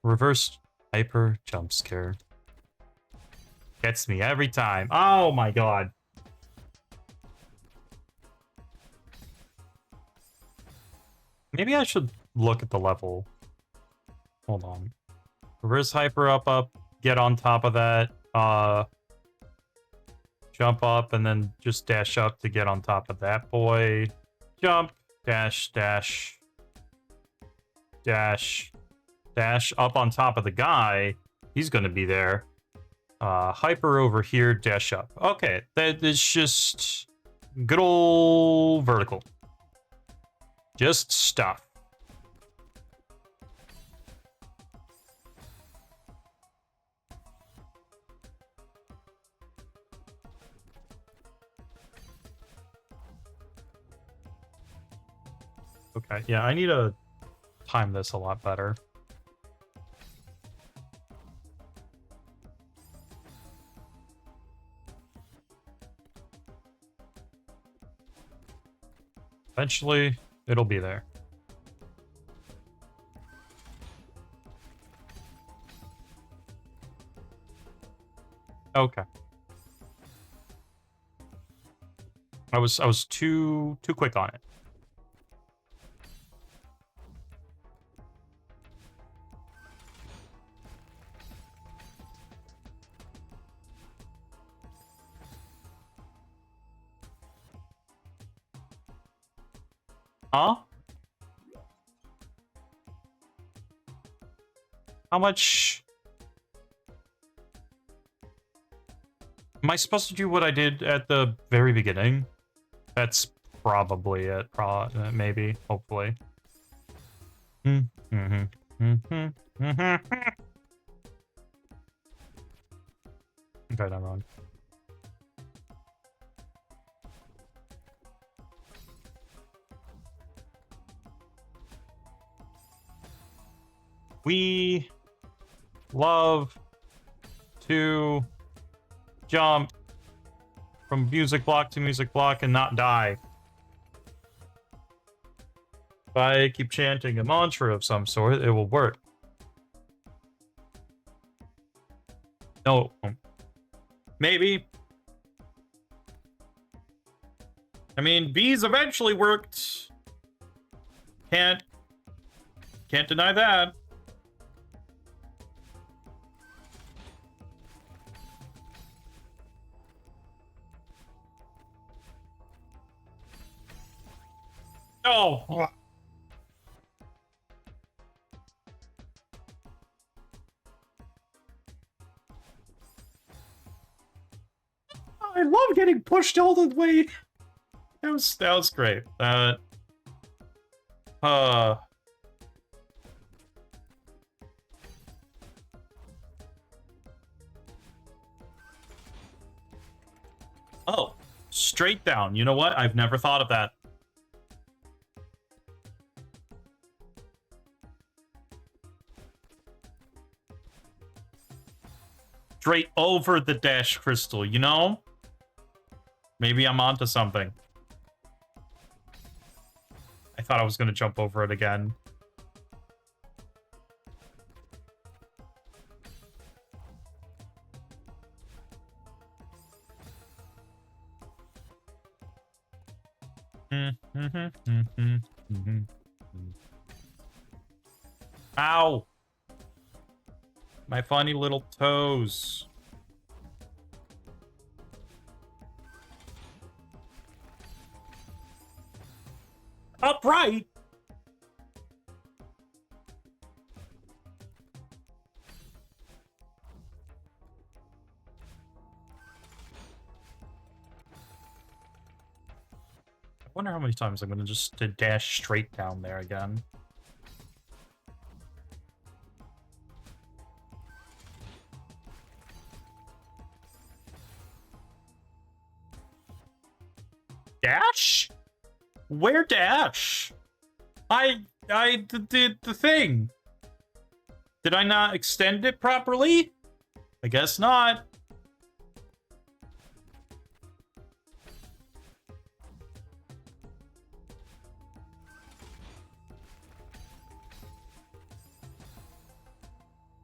S1: Reverse hyper jump scare. Gets me every time. Oh my god. Maybe I should look at the level. Hold on. Reverse hyper up, get on top of that. Jump up and then just dash up to get on top of that boy. Jump, dash, dash, dash, dash up on top of the guy. He's gonna be there. Hyper over here, dash up. Okay, that is just good old vertical. Just stuff. Okay, yeah, I need to time this a lot better. Eventually, it'll be there. Okay. I was too quick on it. Huh? How much... Am I supposed to do what I did at the very beginning? That's probably it. Maybe. Hopefully. Okay, never mind. We love to jump from music block to music block and not die. If I keep chanting a mantra of some sort, it will work. No. Maybe. I mean, bees eventually worked. Can't deny that. Oh. I love getting pushed all the way. That was great. Oh, straight down. You know what? I've never thought of that. Straight over the dash crystal, you know? Maybe I'm onto something. I thought I was gonna jump over it again. Ow! My funny little toes. Upright! I wonder how many times I'm gonna just dash straight down there again. Dash? Where dash? I did the thing. Did I not extend it properly? I guess not.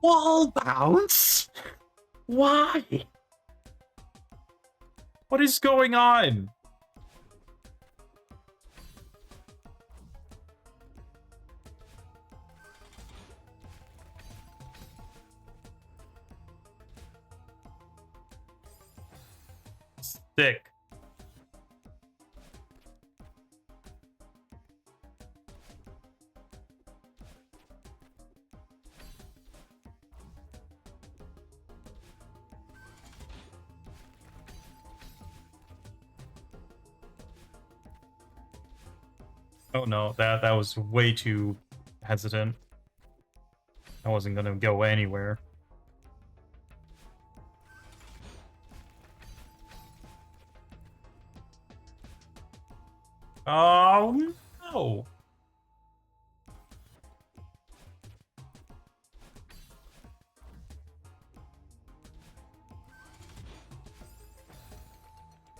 S1: Wall bounce? Why? What is going on? Thick. Oh no, that was way too hesitant. I wasn't gonna go anywhere. Oh no.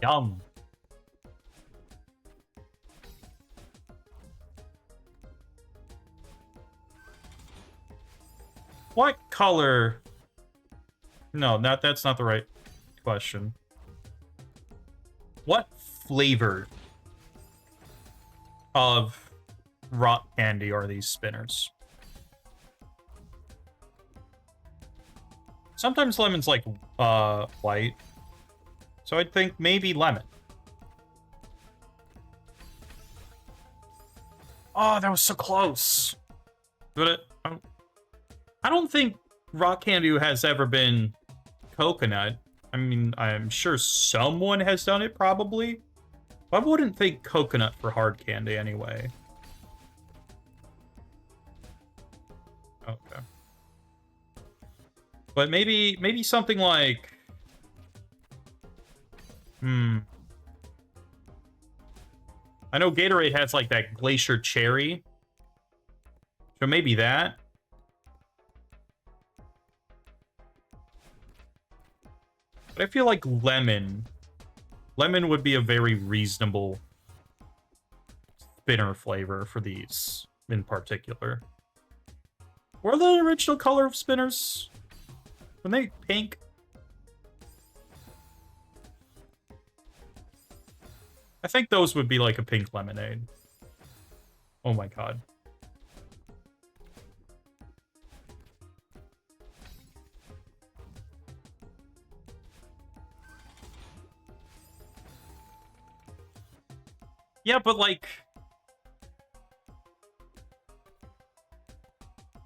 S1: Yum. What color? No, that's not the right question. What flavor of rock candy are these spinners? Sometimes lemon's like white. So I'd think maybe lemon. Oh, that was so close. But I don't think rock candy has ever been coconut. I mean, I'm sure someone has done it, probably. I wouldn't think coconut for hard candy anyway. Okay. But maybe something like Hmm. I know Gatorade has like that Glacier Cherry. So maybe that. But I feel like lemon. Lemon would be a very reasonable spinner flavor for these in particular. What are the original color of spinners? Were they pink? I think those would be like a pink lemonade. Oh my god. Yeah, but like...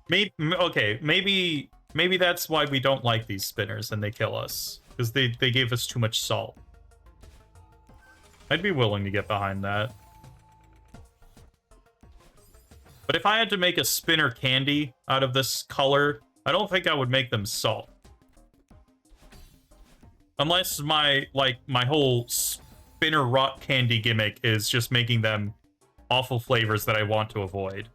S1: maybe that's why we don't like these spinners and they kill us. Because they gave us too much salt. I'd be willing to get behind that. But if I had to make a spinner candy out of this color, I don't think I would make them salt. Unless my whole spinner rock candy gimmick is just making them awful flavors that I want to avoid.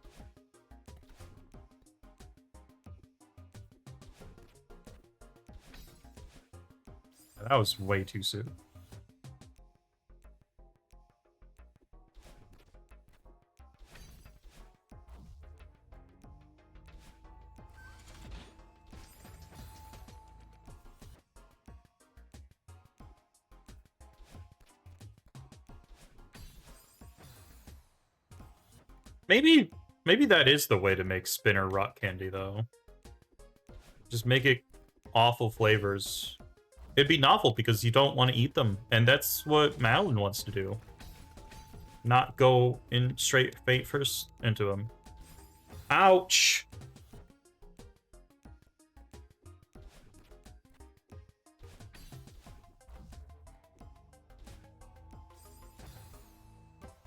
S1: That was way too soon. Maybe that is the way to make spinner rock candy, though. Just make it awful flavors. It'd be novel because you don't want to eat them, and that's what Madeline wants to do. Not go in straight fate first into them. Ouch!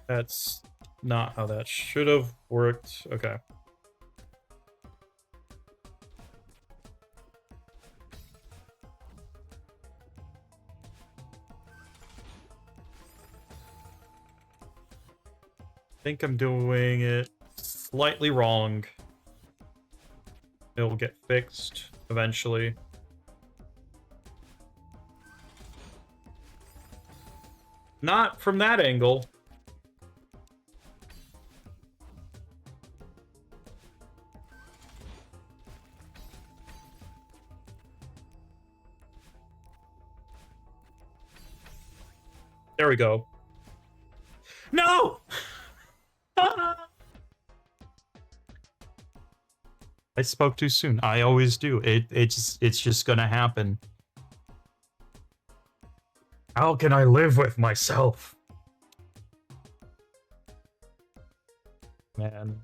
S1: That's not how that should have worked. Okay. I think I'm doing it slightly wrong. It'll get fixed eventually. Not from that angle. There we go. No! I spoke too soon. I always do. It's just gonna happen. How can I live with myself? Man.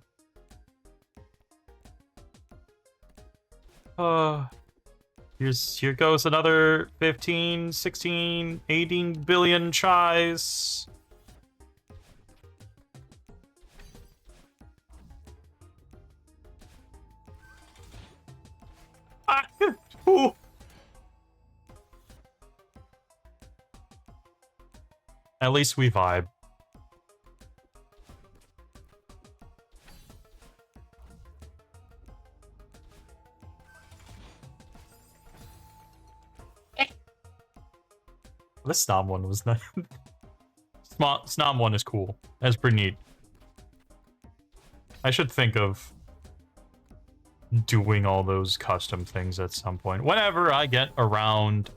S1: Here goes another 15, 16, 18 billion tries. Ooh. At least we vibe. This snob one was nice. Snob one is cool. That's pretty neat. I should think of doing all those custom things at some point. Whenever I get around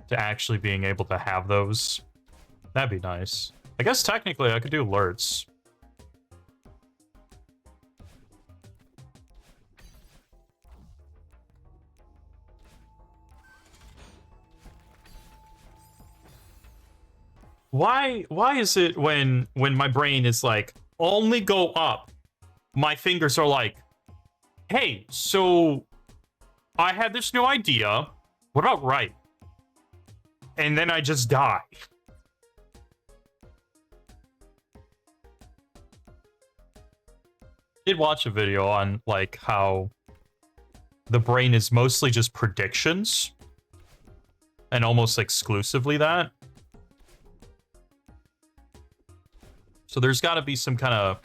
S1: to actually being able to have those, that'd be nice. I guess technically I could do alerts. Why is it when my brain is like, only go up, my fingers are like, hey, so I had this new idea. What about right? And then I just die. Did watch a video on like how the brain is mostly just predictions and almost exclusively that. So there's got to be some kind of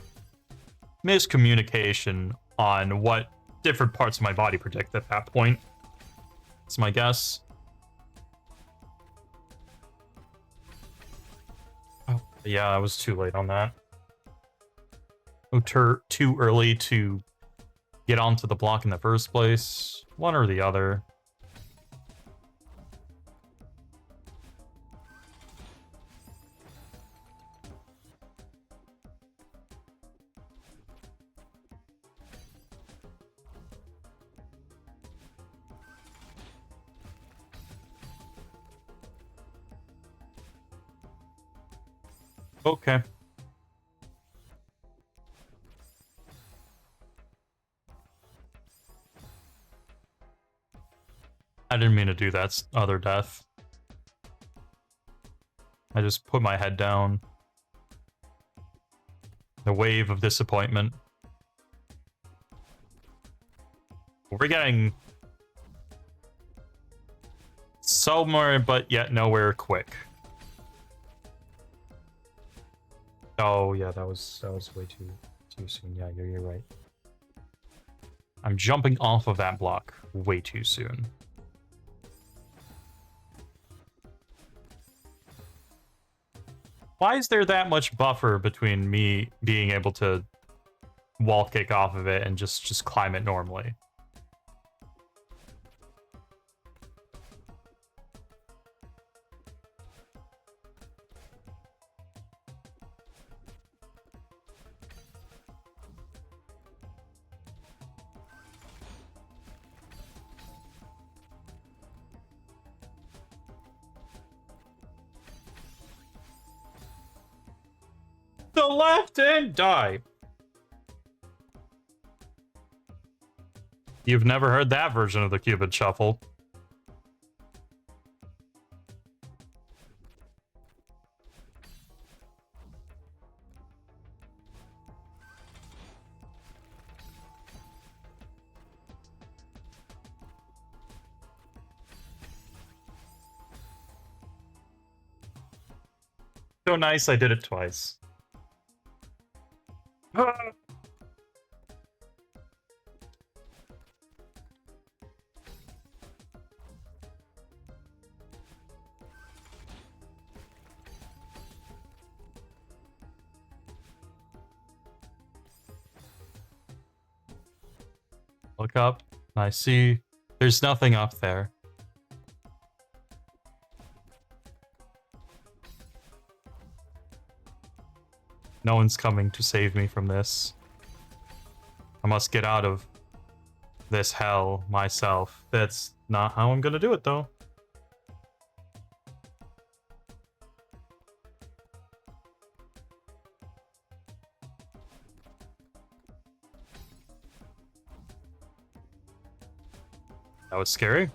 S1: miscommunication on what different parts of my body predict at that point. That's my guess. Oh, yeah, I was too late on that. Oh, too early to get onto the block in the first place. One or the other. Okay. I didn't mean to do that other death. I just put my head down. The wave of disappointment. We're getting somewhere, but yet nowhere quick. Oh yeah, that was way too soon. Yeah, you're right. I'm jumping off of that block way too soon. Why is there that much buffer between me being able to wall kick off of it and just climb it normally? The left and die. You've never heard that version of the Cupid Shuffle. So nice, I did it twice. Look up. I see there's nothing up there. No one's coming to save me from this. I must get out of this hell myself. That's not how I'm gonna do it, though. That was scary.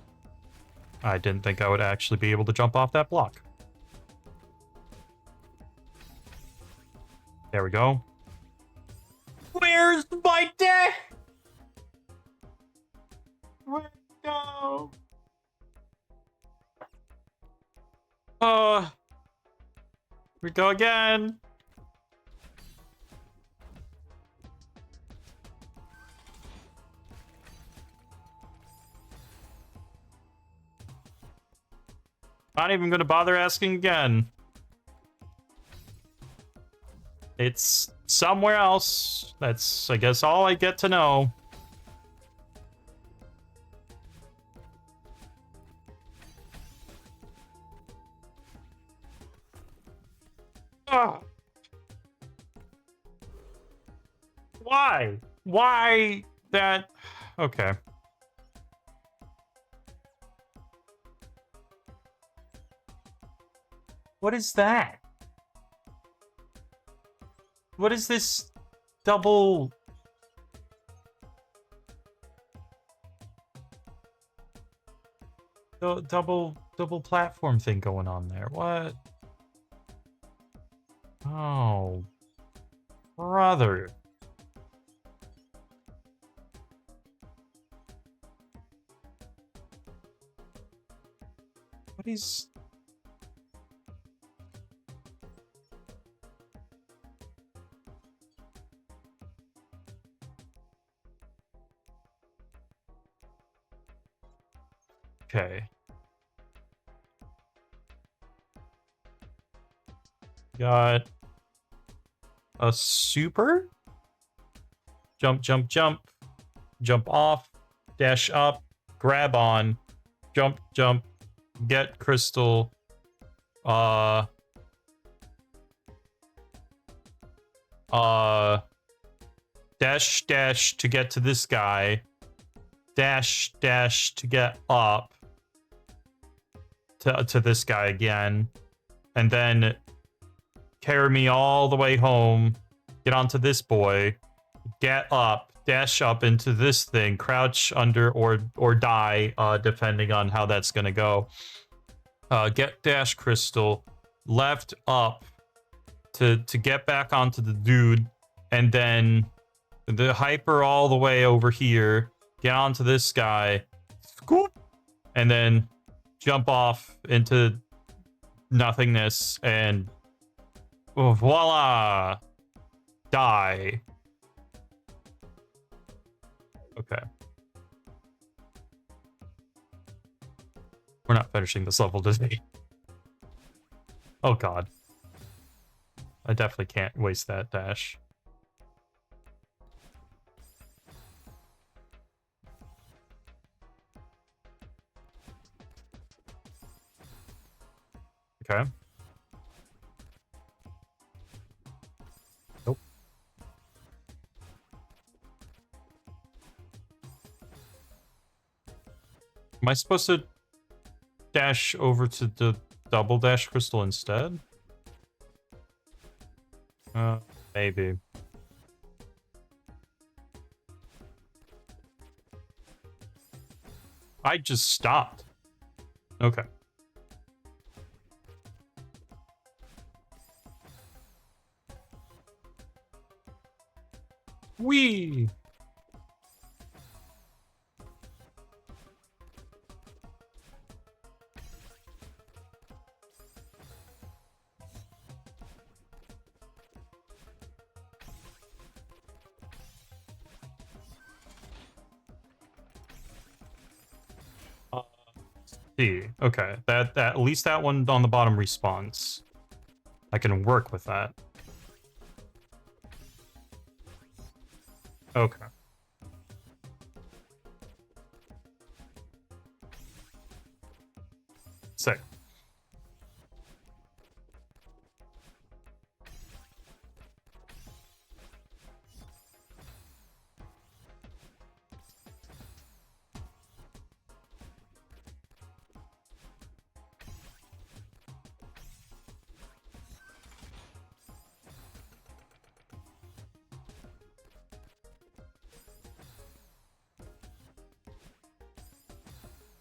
S1: I didn't think I would actually be able to jump off that block. There we go. Where's my death? Where'd it go? We go again. Not even gonna bother asking again. It's somewhere else. That's, I guess, all I get to know. Ugh. Why? Why that? Okay. What is that? What is this double platform thing going on there? What? Oh, brother. What is... Okay. Got a super. Jump, jump, jump. Jump off. Dash up. Grab on. Jump, jump. Get crystal. Dash, dash to get to this guy. Dash, dash to get up to this guy again. And then carry me all the way home. Get onto this boy. Get up. Dash up into this thing. Crouch under or die, depending on how that's gonna go. Get dash crystal. Left up to get back onto the dude. And then the hyper all the way over here. Get onto this guy. Scoop. And then jump off into nothingness and voila. Die. Okay. We're not finishing this level, Disney. Oh god. I definitely can't waste that dash. Okay. Nope. Am I supposed to dash over to the double dash crystal instead? Maybe. I just stopped. Okay. Whee! See, okay, that at least that one on the bottom respawns. I can work with that. Okay. Sick.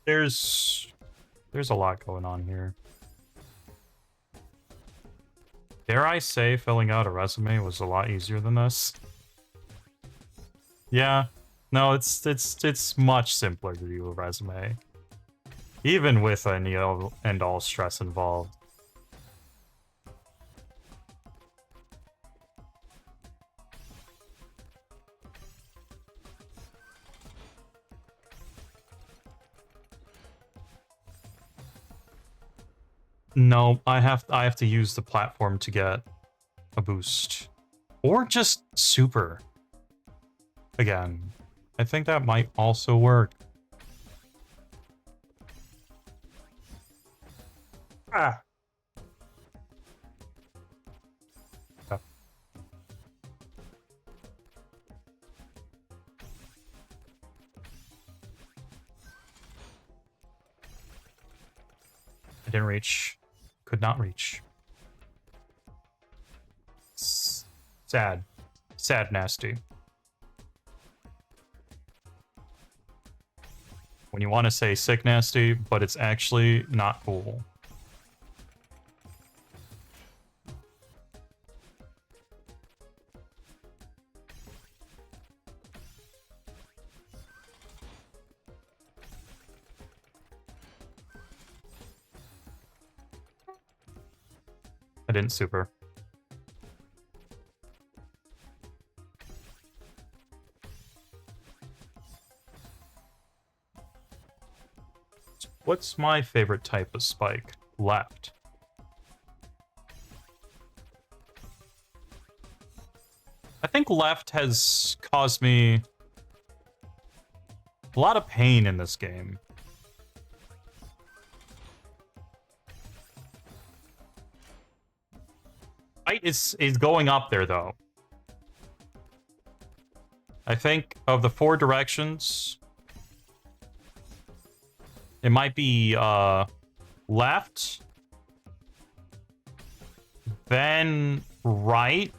S1: There's a lot going on here. Dare I say filling out a resume was a lot easier than this? Yeah. No, it's much simpler to do a resume. Even with any and all stress involved. No, I have to use the platform to get a boost. Or just super. Again. I think that might also work. Ah. Okay. I didn't reach. Could not reach. Sad. Sad nasty. When you want to say sick nasty, but it's actually not cool. I didn't super. What's my favorite type of spike? Left. I think left has caused me a lot of pain in this game. Right is going up there, though. I think of the 4 directions, it might be left, then right,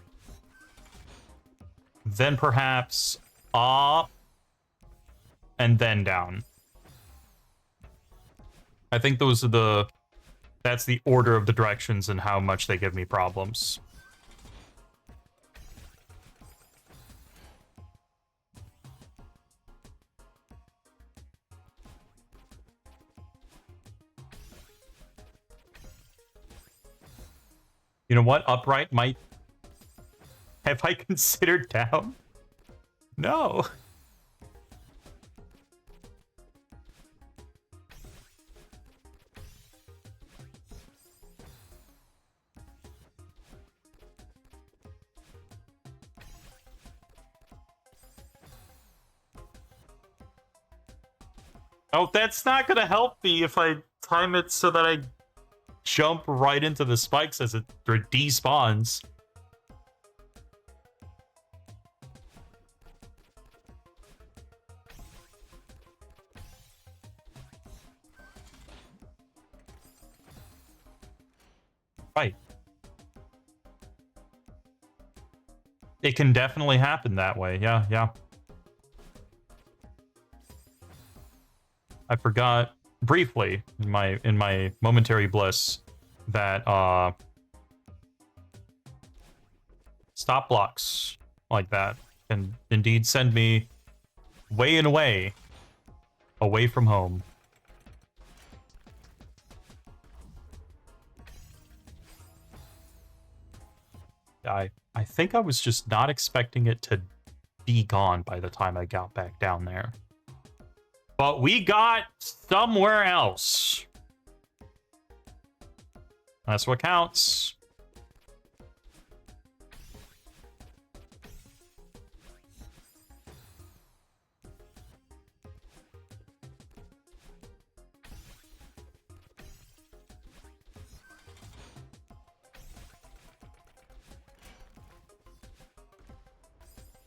S1: then perhaps up, and then down. I think those are that's the order of the directions and how much they give me problems. You know what? Upright might... Have I considered down? No. Oh, that's not gonna help me if I time it so that I jump right into the spikes as it despawns. Right. It can definitely happen that way. Yeah, yeah. I forgot briefly in my momentary bliss that stop blocks like that can indeed send me way and away from home. I think I was just not expecting it to be gone by the time I got back down there. But we got somewhere else. That's what counts.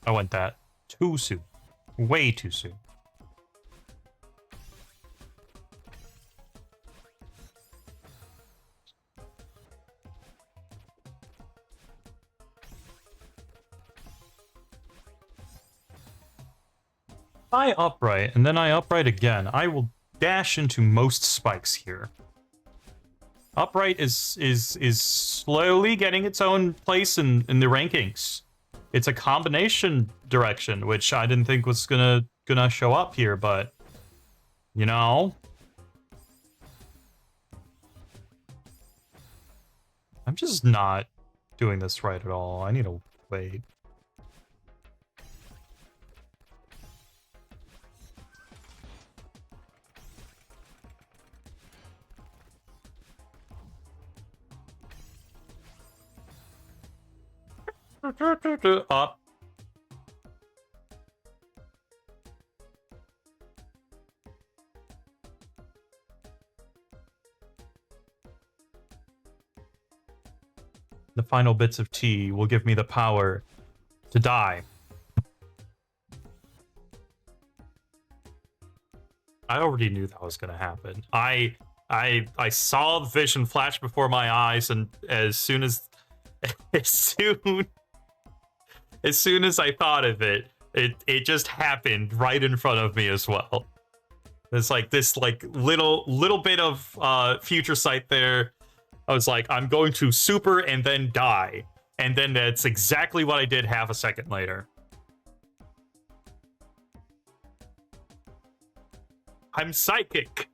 S1: I went that too soon. Way too soon. I upright, and then I upright again. I will dash into most spikes here. Upright is slowly getting its own place in the rankings. It's a combination direction, which I didn't think was gonna show up here, but you know, I'm just not doing this right at all. I need to wait. Up. The final bits of tea will give me the power to die. I already knew that was going to happen. I saw the vision flash before my eyes, and as soon as I thought of it, it just happened right in front of me as well. There's like this little bit of future sight there. I was like, I'm going to super and then die. And then that's exactly what I did half a second later. I'm psychic.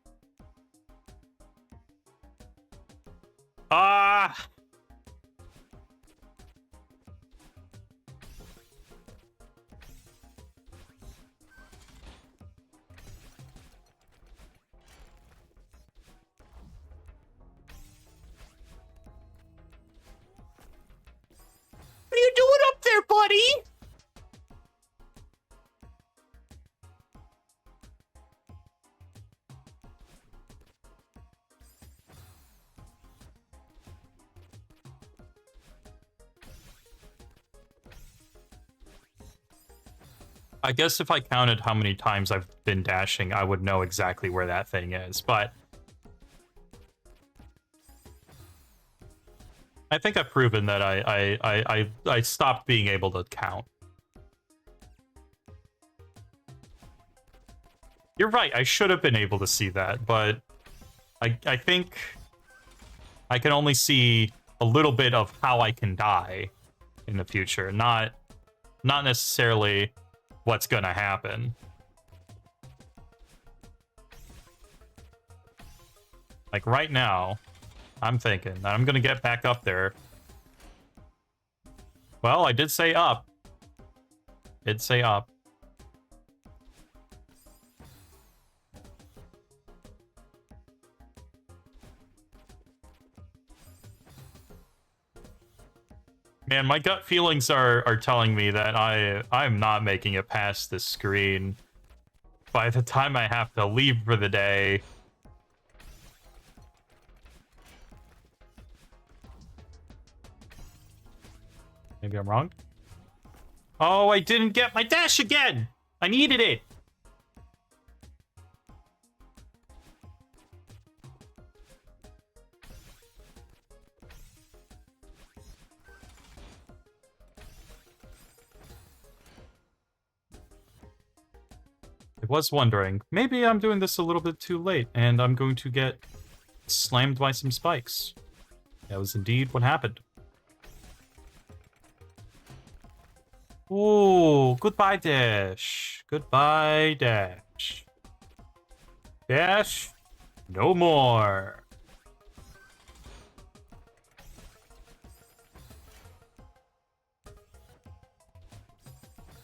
S1: I guess if I counted how many times I've been dashing, I would know exactly where that thing is, but I think I've proven that I stopped being able to count. You're right, I should have been able to see that, but I think I can only see a little bit of how I can die in the future, not necessarily what's gonna happen. Like right now, I'm thinking that I'm gonna get back up there. Well, I did say up. Did say up. Man, my gut feelings are telling me that I'm not making it past this screen by the time I have to leave for the day. Maybe I'm wrong. Oh, I didn't get my dash again! I needed it! I was wondering, maybe I'm doing this a little bit too late, and I'm going to get slammed by some spikes. That was indeed what happened. Ooh, goodbye, Dash. Goodbye, Dash. Dash, no more.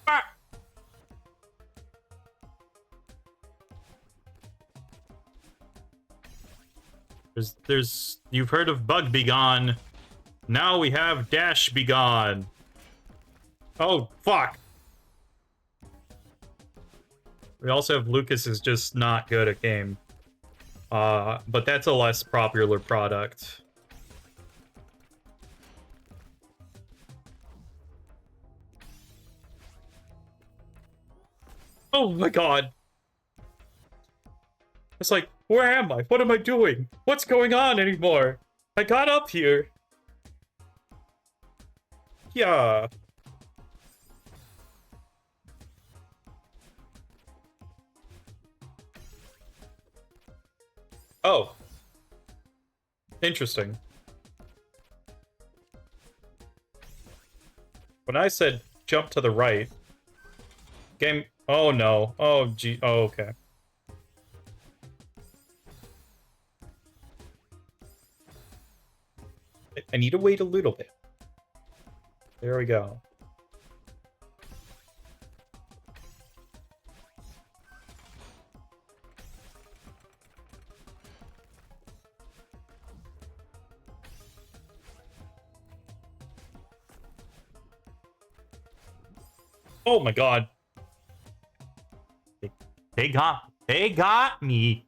S1: Ah! You've heard of Bug Be Gone. Now we have Dash Be Gone. Oh, fuck. We also have Lucas is just not good at game. But that's a less popular product. Oh my god. It's like, where am I? What am I doing? What's going on anymore? I got up here. Yeah. Oh. Interesting. When I said jump to the right, game... Oh no. Oh gee. Oh, okay. I need to wait a little bit. There we go. Oh my god. They got me.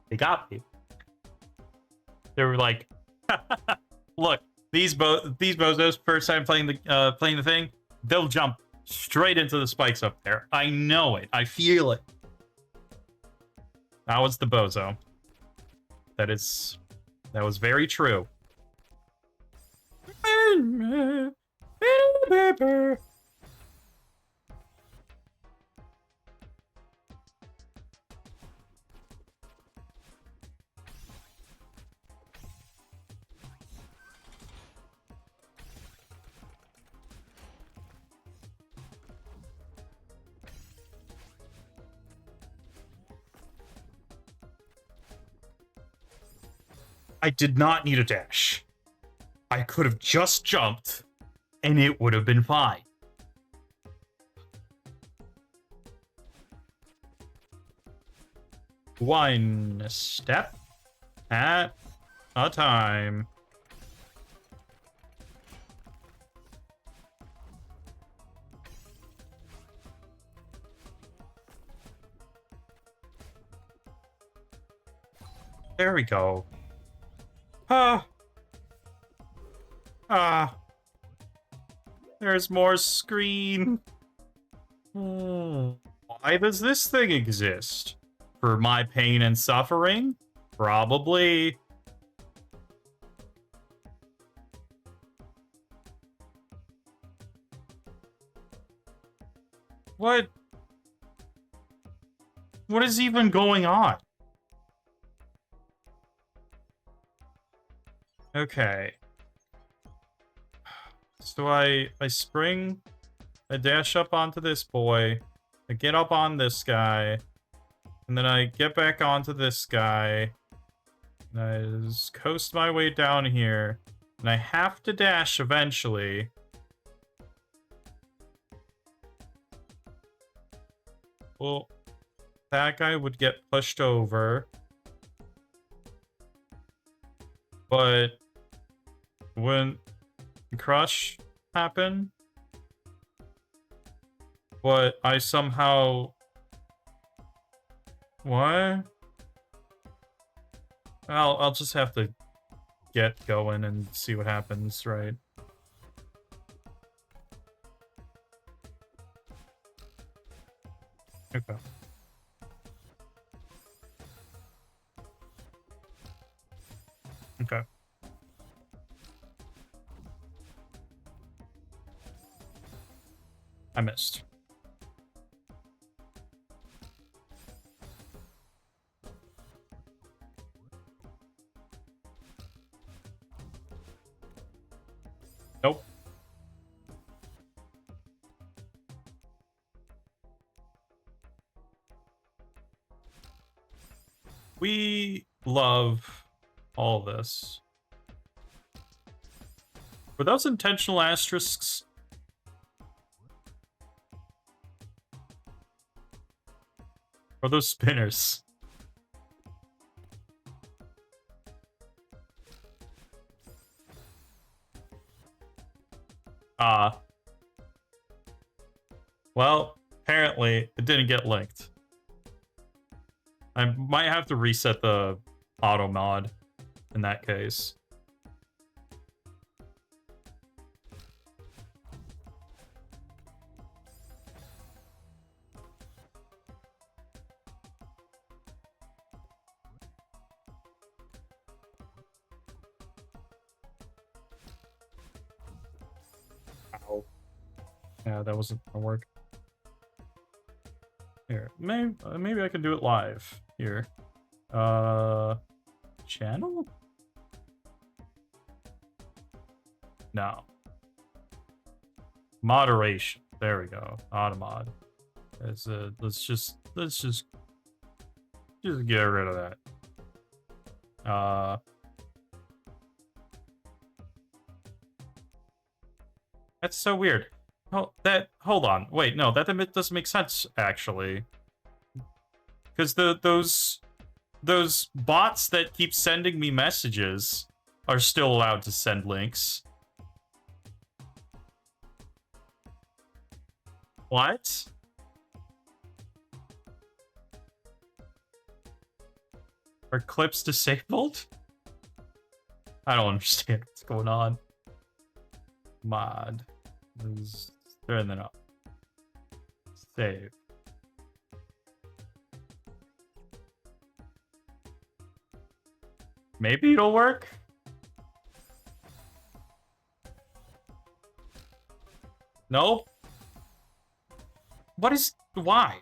S1: They got me. They were like, look, these bozos, first time playing the thing, they'll jump straight into the spikes up there. I know it. I feel it. That was the bozo. That was very true. I did not need a dash. I could have just jumped, and it would have been fine. One step at a time. There we go. There's more screen. Why does this thing exist? For my pain and suffering? Probably. What? What is even going on? Okay. So I spring, I dash up onto this boy, I get up on this guy, and then I get back onto this guy, and I just coast my way down here, and I have to dash eventually. Well, that guy would get pushed over. But when crush happen, but I somehow... What? I'll just have to get going and see what happens, right? Okay. Okay. I missed. Nope. We love all this. Were those intentional asterisks? Or those spinners? Well, apparently it didn't get linked. I might have to reset the auto mod in that case. Ow. Yeah, that wasn't gonna work. Here, maybe I can do it live. Here. Channel? No. Moderation. There we go. Automod. Let's just get rid of that. That's so weird. Oh, hold on. Wait, no, that doesn't make sense actually. Because those bots that keep sending me messages are still allowed to send links. What? Are clips disabled? I don't understand what's going on. Mod. Turn that up. Save. Maybe it'll work? Nope. Why?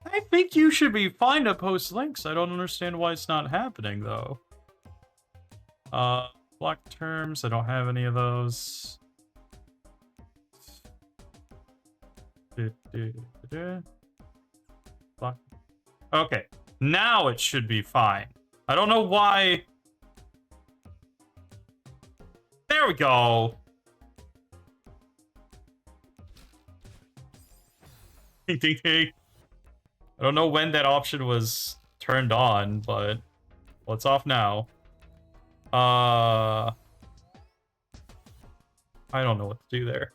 S1: I think you should be fine to post links. I don't understand why it's not happening, though. Block terms. I don't have any of those. Block. Okay. Now it should be fine. I don't know why... There we go. Ding, ding, ding. I don't know when that option was turned on, but well, it's off now. I don't know what to do there.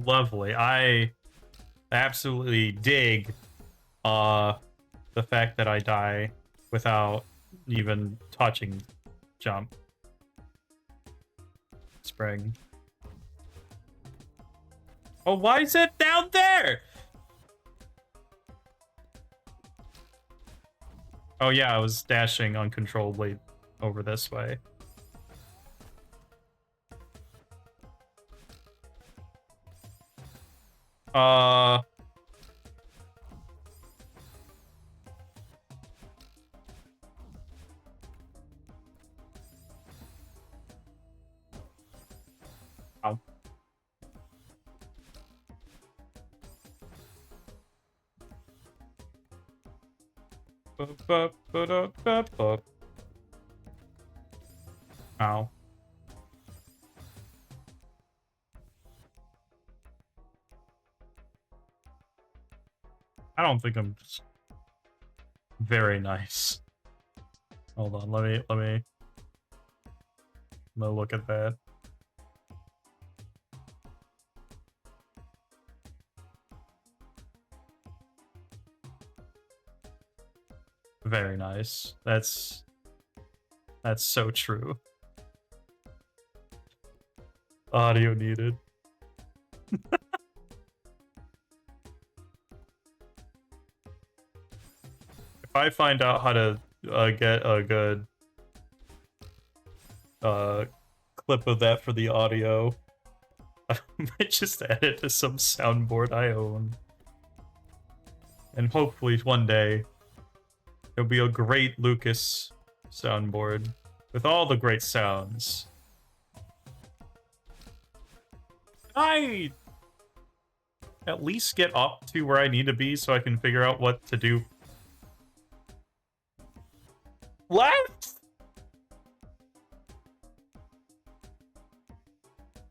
S1: Lovely. I absolutely dig the fact that I die without even touching jump. Spring. Oh, why is it down there? Oh yeah, I was dashing uncontrollably over this way. Ow. Ow. I don't think I'm very nice. Hold on, let me look at that. Very nice. That's so true. Audio needed. If I find out how to get a good clip of that for the audio, I might just add it to some soundboard I own. And hopefully one day there'll be a great Lucas soundboard with all the great sounds. I at least get up to where I need to be so I can figure out what to do. Left?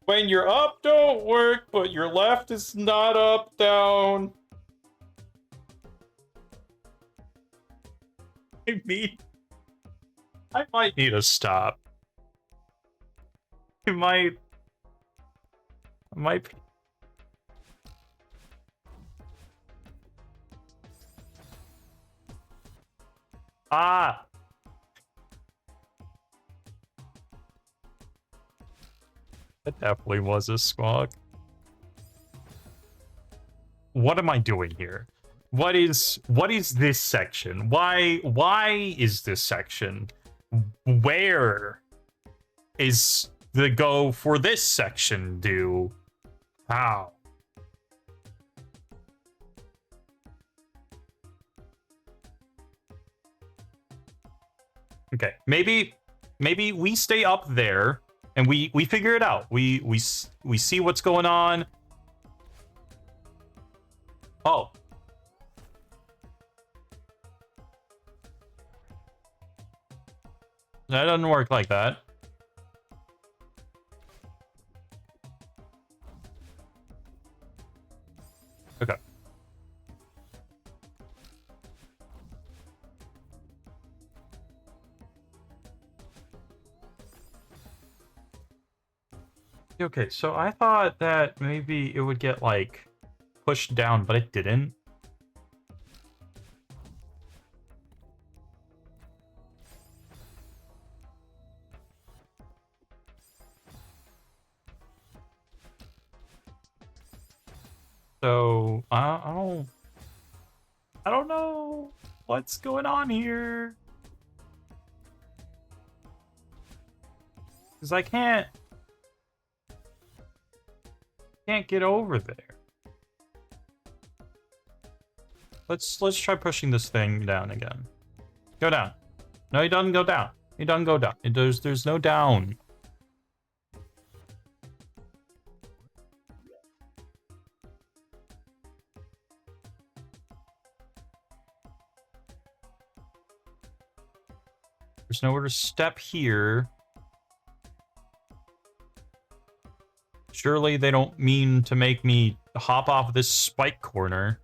S1: When you're up, don't work, but your left is not up, down. I mean, I might need to stop. I might be. Ah! That definitely was a squawk. What am I doing here? What is this section? Why is this section? Where is the go for this section due? How? Okay, maybe we stay up there and we figure it out. We see what's going on. Oh. That doesn't work like that. Okay. Okay, so I thought that maybe it would get, like, pushed down, but it didn't. So, I don't know what's going on here. Because I can't get over there. Let's try pushing this thing down again. Go down. No, he doesn't go down. He doesn't go down. There's no down. There's nowhere to step here. Surely they don't mean to make me hop off this spike corner.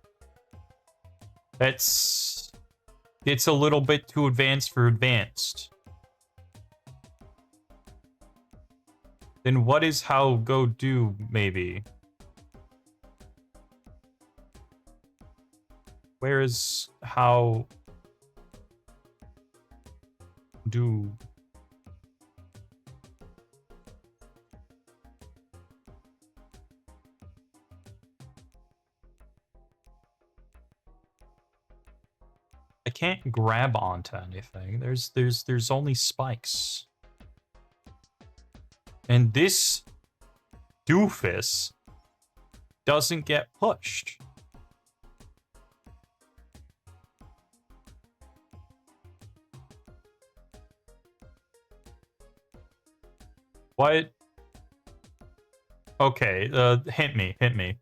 S1: It's a little bit too advanced for advanced. Then what is how go do, maybe? Where is... How... Do... I can't grab onto anything. There's only spikes. And this doofus doesn't get pushed. What? Okay, hit me, hit me.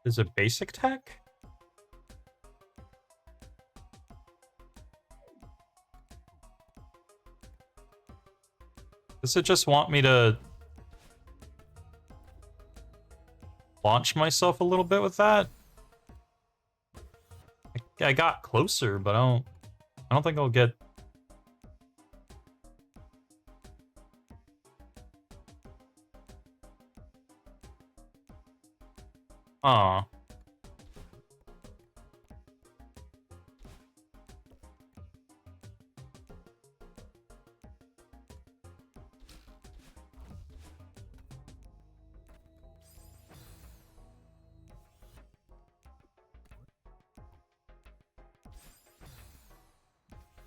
S1: Is it basic tech? Does it just want me to launch myself a little bit with that? I got closer, but I don't think I'll get... Aw.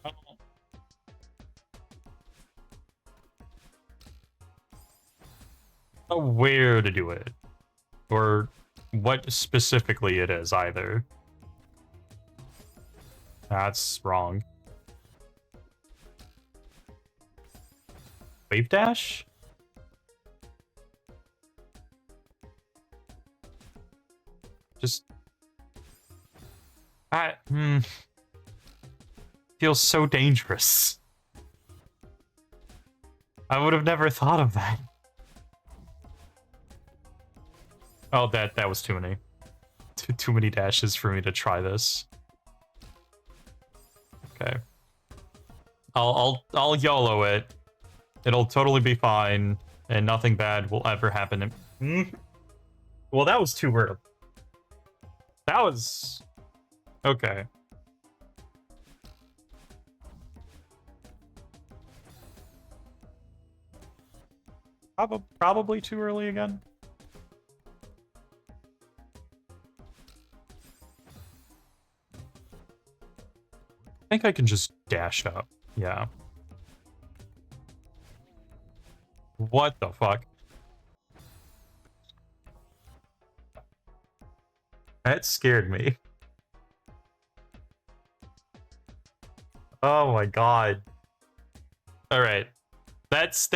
S1: I don't know where to do it. Or what specifically it is, either. That's wrong. Wave dash? Just... Feels so dangerous. I would have never thought of that. Oh, that was too many. Too many dashes for me to try this. Okay. I'll YOLO it. It'll totally be fine, and nothing bad will ever happen. Well, that was too early. That was... Okay. Probably too early again. I think I can just dash up. Yeah. What the fuck? That scared me. Oh my god. All right. That's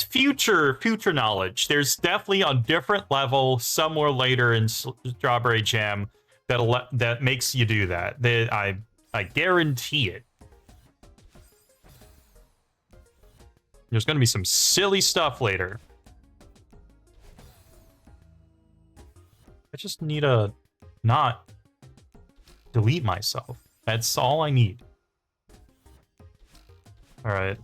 S1: future knowledge. There's definitely a different level somewhere later in Strawberry Jam that makes you do that. I guarantee it. There's gonna be some silly stuff later. I just need to not delete myself. That's all I need. All right.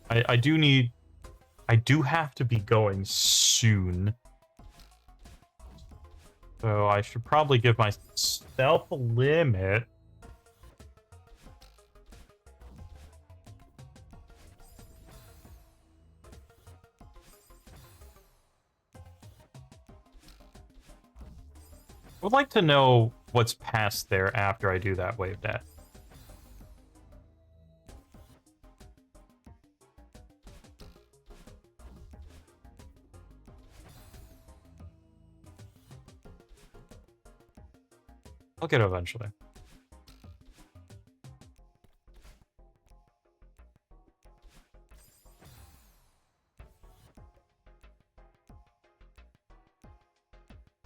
S1: I do have to be going soon. So I should probably give myself a limit. I would like to know what's past there after I do that wave dash. I'll get it eventually.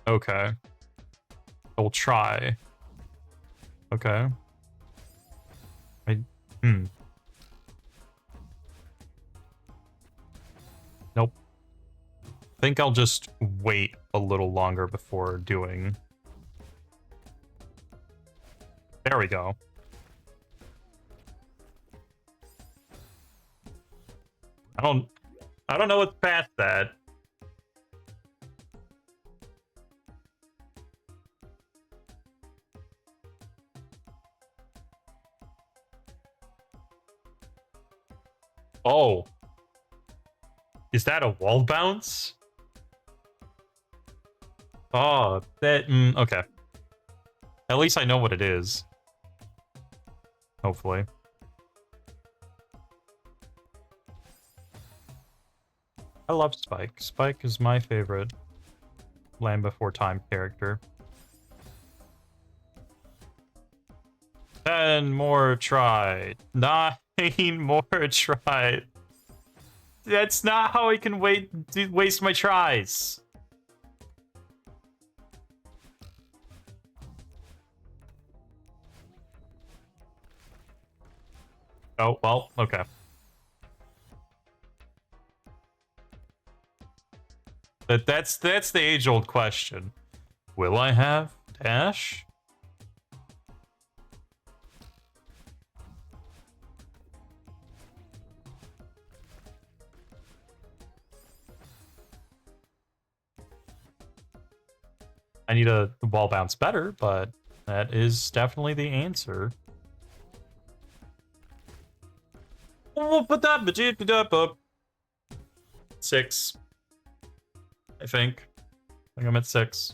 S1: Okay. I'll try. Okay. Nope. I think I'll just wait a little longer before doing... There we go. I don't know what's past that. Oh. Is that a wall bounce? Oh, that... okay. At least I know what it is. Hopefully. I love Spike. Spike is my favorite Land Before Time character. 10 more tried. 9 more tried. That's not how I can waste my tries. Oh, well, okay. But that's the age-old question. Will I have dash? I need a wall bounce better, but that is definitely the answer. Oh, put that up. 6. I think I'm at 6.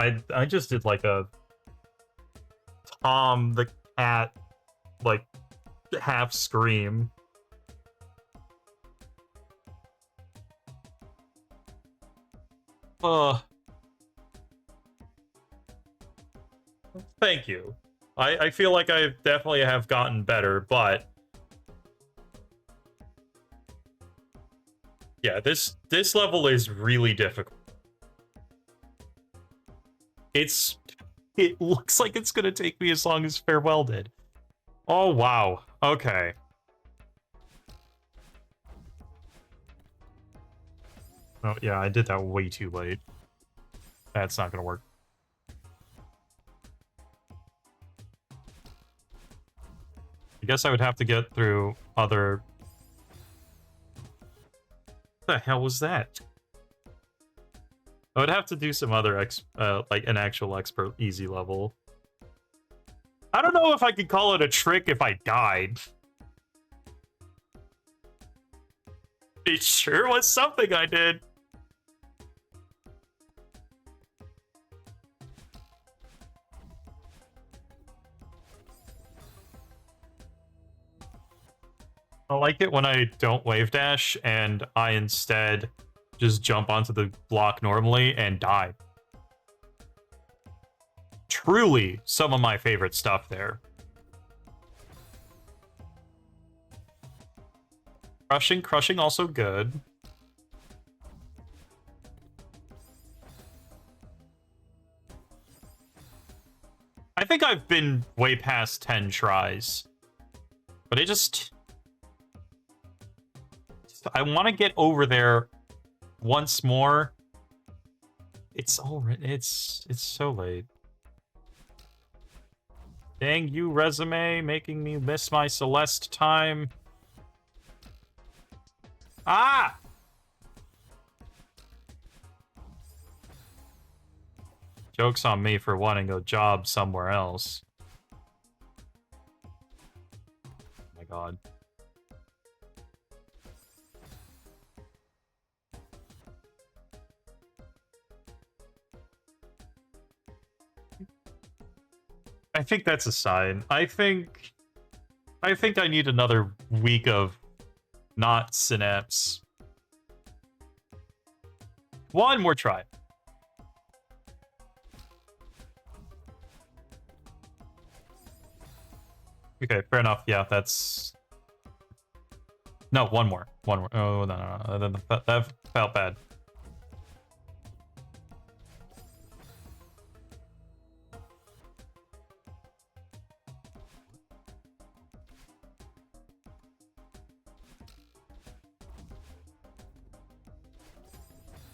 S1: I just did like a Tom the cat like half scream. Thank you. I feel like I definitely have gotten better, but yeah, this level is really difficult. It looks like it's gonna take me as long as Farewell did. Oh wow. Okay. Oh yeah, I did that way too late. That's not gonna work. I guess I would have to get through other... What the hell was that? I would have to do some other like an actual expert easy level. I don't know if I could call it a trick if I died. It sure was something I did. I like it when I don't wave dash and I instead just jump onto the block normally and die. Truly some of my favorite stuff there. Crushing also good. I think I've been way past 10 tries. But I want to get over there once more. It's so late. Dang you, resume, making me miss my Celeste time. Ah! Joke's on me for wanting a job somewhere else. Oh my god. I think that's a sign. I think I need another week of not synapse. One more try. Okay, fair enough. Yeah, that's... No, one more. One more. Oh, no. That felt bad.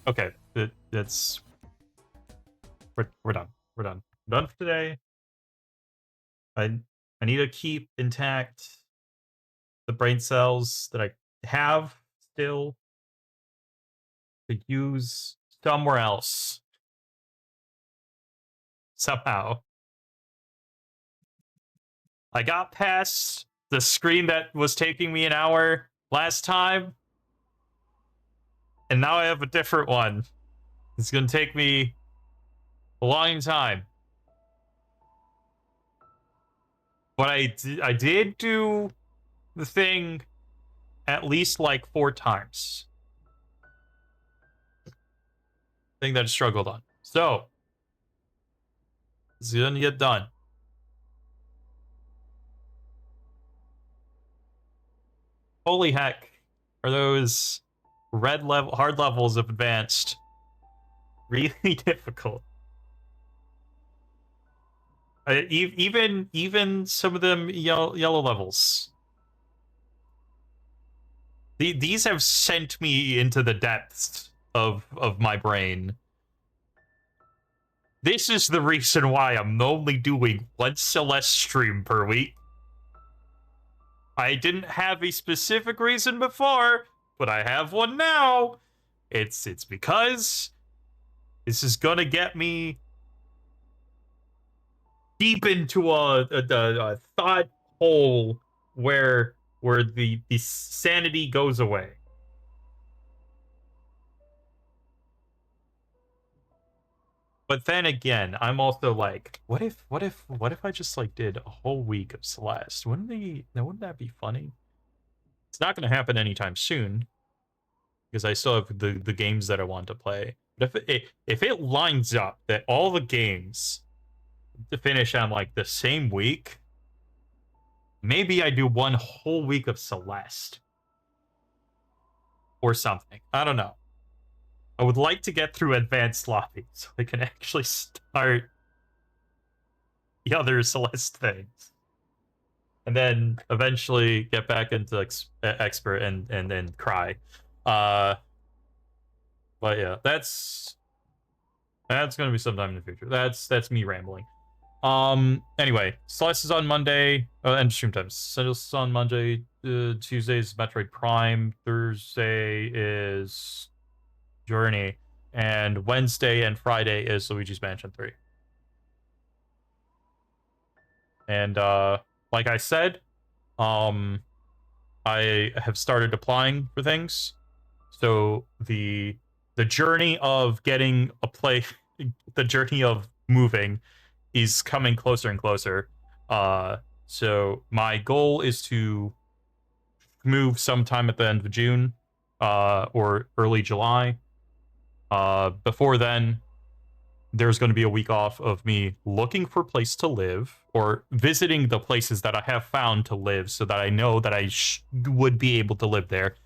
S1: Okay, that's we're done. We're done. We're done for today. I I need to keep intact the brain cells that I have still to use somewhere else somehow. I got past the screen that was taking me an hour last time, and now I have a different one. It's gonna take me a long time. But I did do the thing at least like 4 times. Thing that I struggled on. So it's gonna get done. Holy heck. Are those hard levels of advanced really difficult? Even some of them yellow levels. These have sent me into the depths of my brain. This is the reason why I'm only doing one Celeste stream per week. I didn't have a specific reason before, but I have one now. It's because this is gonna get me deep into a thought hole where the sanity goes away. But then again, I'm also like, what if I just like did a whole week of Celeste? Wouldn't that be funny? It's not gonna happen anytime soon because I still have the games that I want to play. But if it lines up that all the games to finish on like the same week, maybe I do one whole week of Celeste or something. I don't know. I would like to get through advanced lobby so I can actually start the other Celeste things, and then eventually get back into expert and then cry. But yeah, that's gonna be sometime in the future. That's me rambling. Anyway, Celeste is on Monday. And stream times. Celeste is on Monday. Tuesday is Metroid Prime. Thursday is Journey. And Wednesday and Friday is Luigi's Mansion 3. And like I said, I have started applying for things. So the journey of getting a play the journey of moving is coming closer and closer. So my goal is to move sometime at the end of June, or early July. Before then, there's going to be a week off of me looking for a place to live or visiting the places that I have found to live so that I know that I would be able to live there.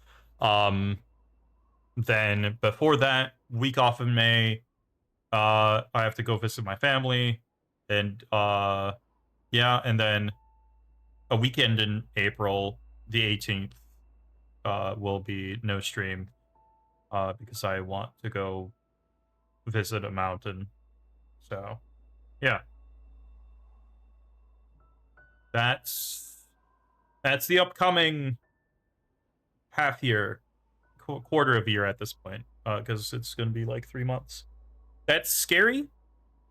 S1: Then before that, week off in May, I have to go visit my family, and yeah, and then a weekend in April, the 18th, will be no stream, because I want to go visit a mountain. So, yeah, that's the upcoming half year, quarter of year at this point, because it's going to be like 3 months. That's scary.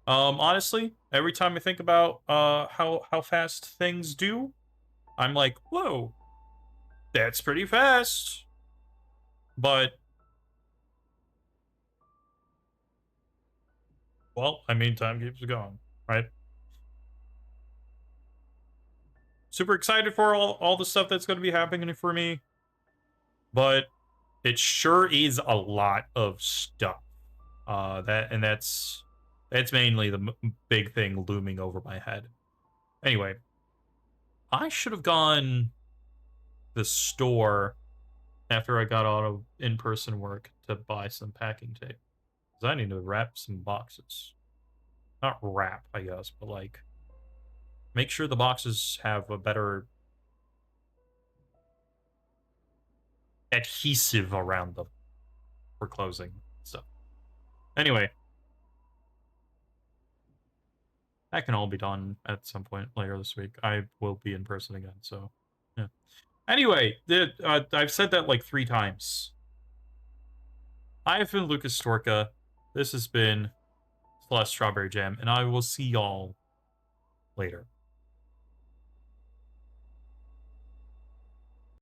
S1: Honestly, every time I think about how fast things do, I'm like, whoa, that's pretty fast. But well, I mean, time keeps going, right? Super excited for all the stuff that's going to be happening for me, but it sure is a lot of stuff. That's mainly the big thing looming over my head. Anyway, I should have gone the store after I got out of in-person work to buy some packing tape. Because I need to wrap some boxes. Not wrap, I guess, but like make sure the boxes have a better adhesive around them for closing stuff. Anyway, that can all be done at some point later this week. I will be in person again, so yeah. Anyway, I've said that like 3 times. I've been Lucas Storka. This has been Celeste Strawberry Jam, and I will see y'all later.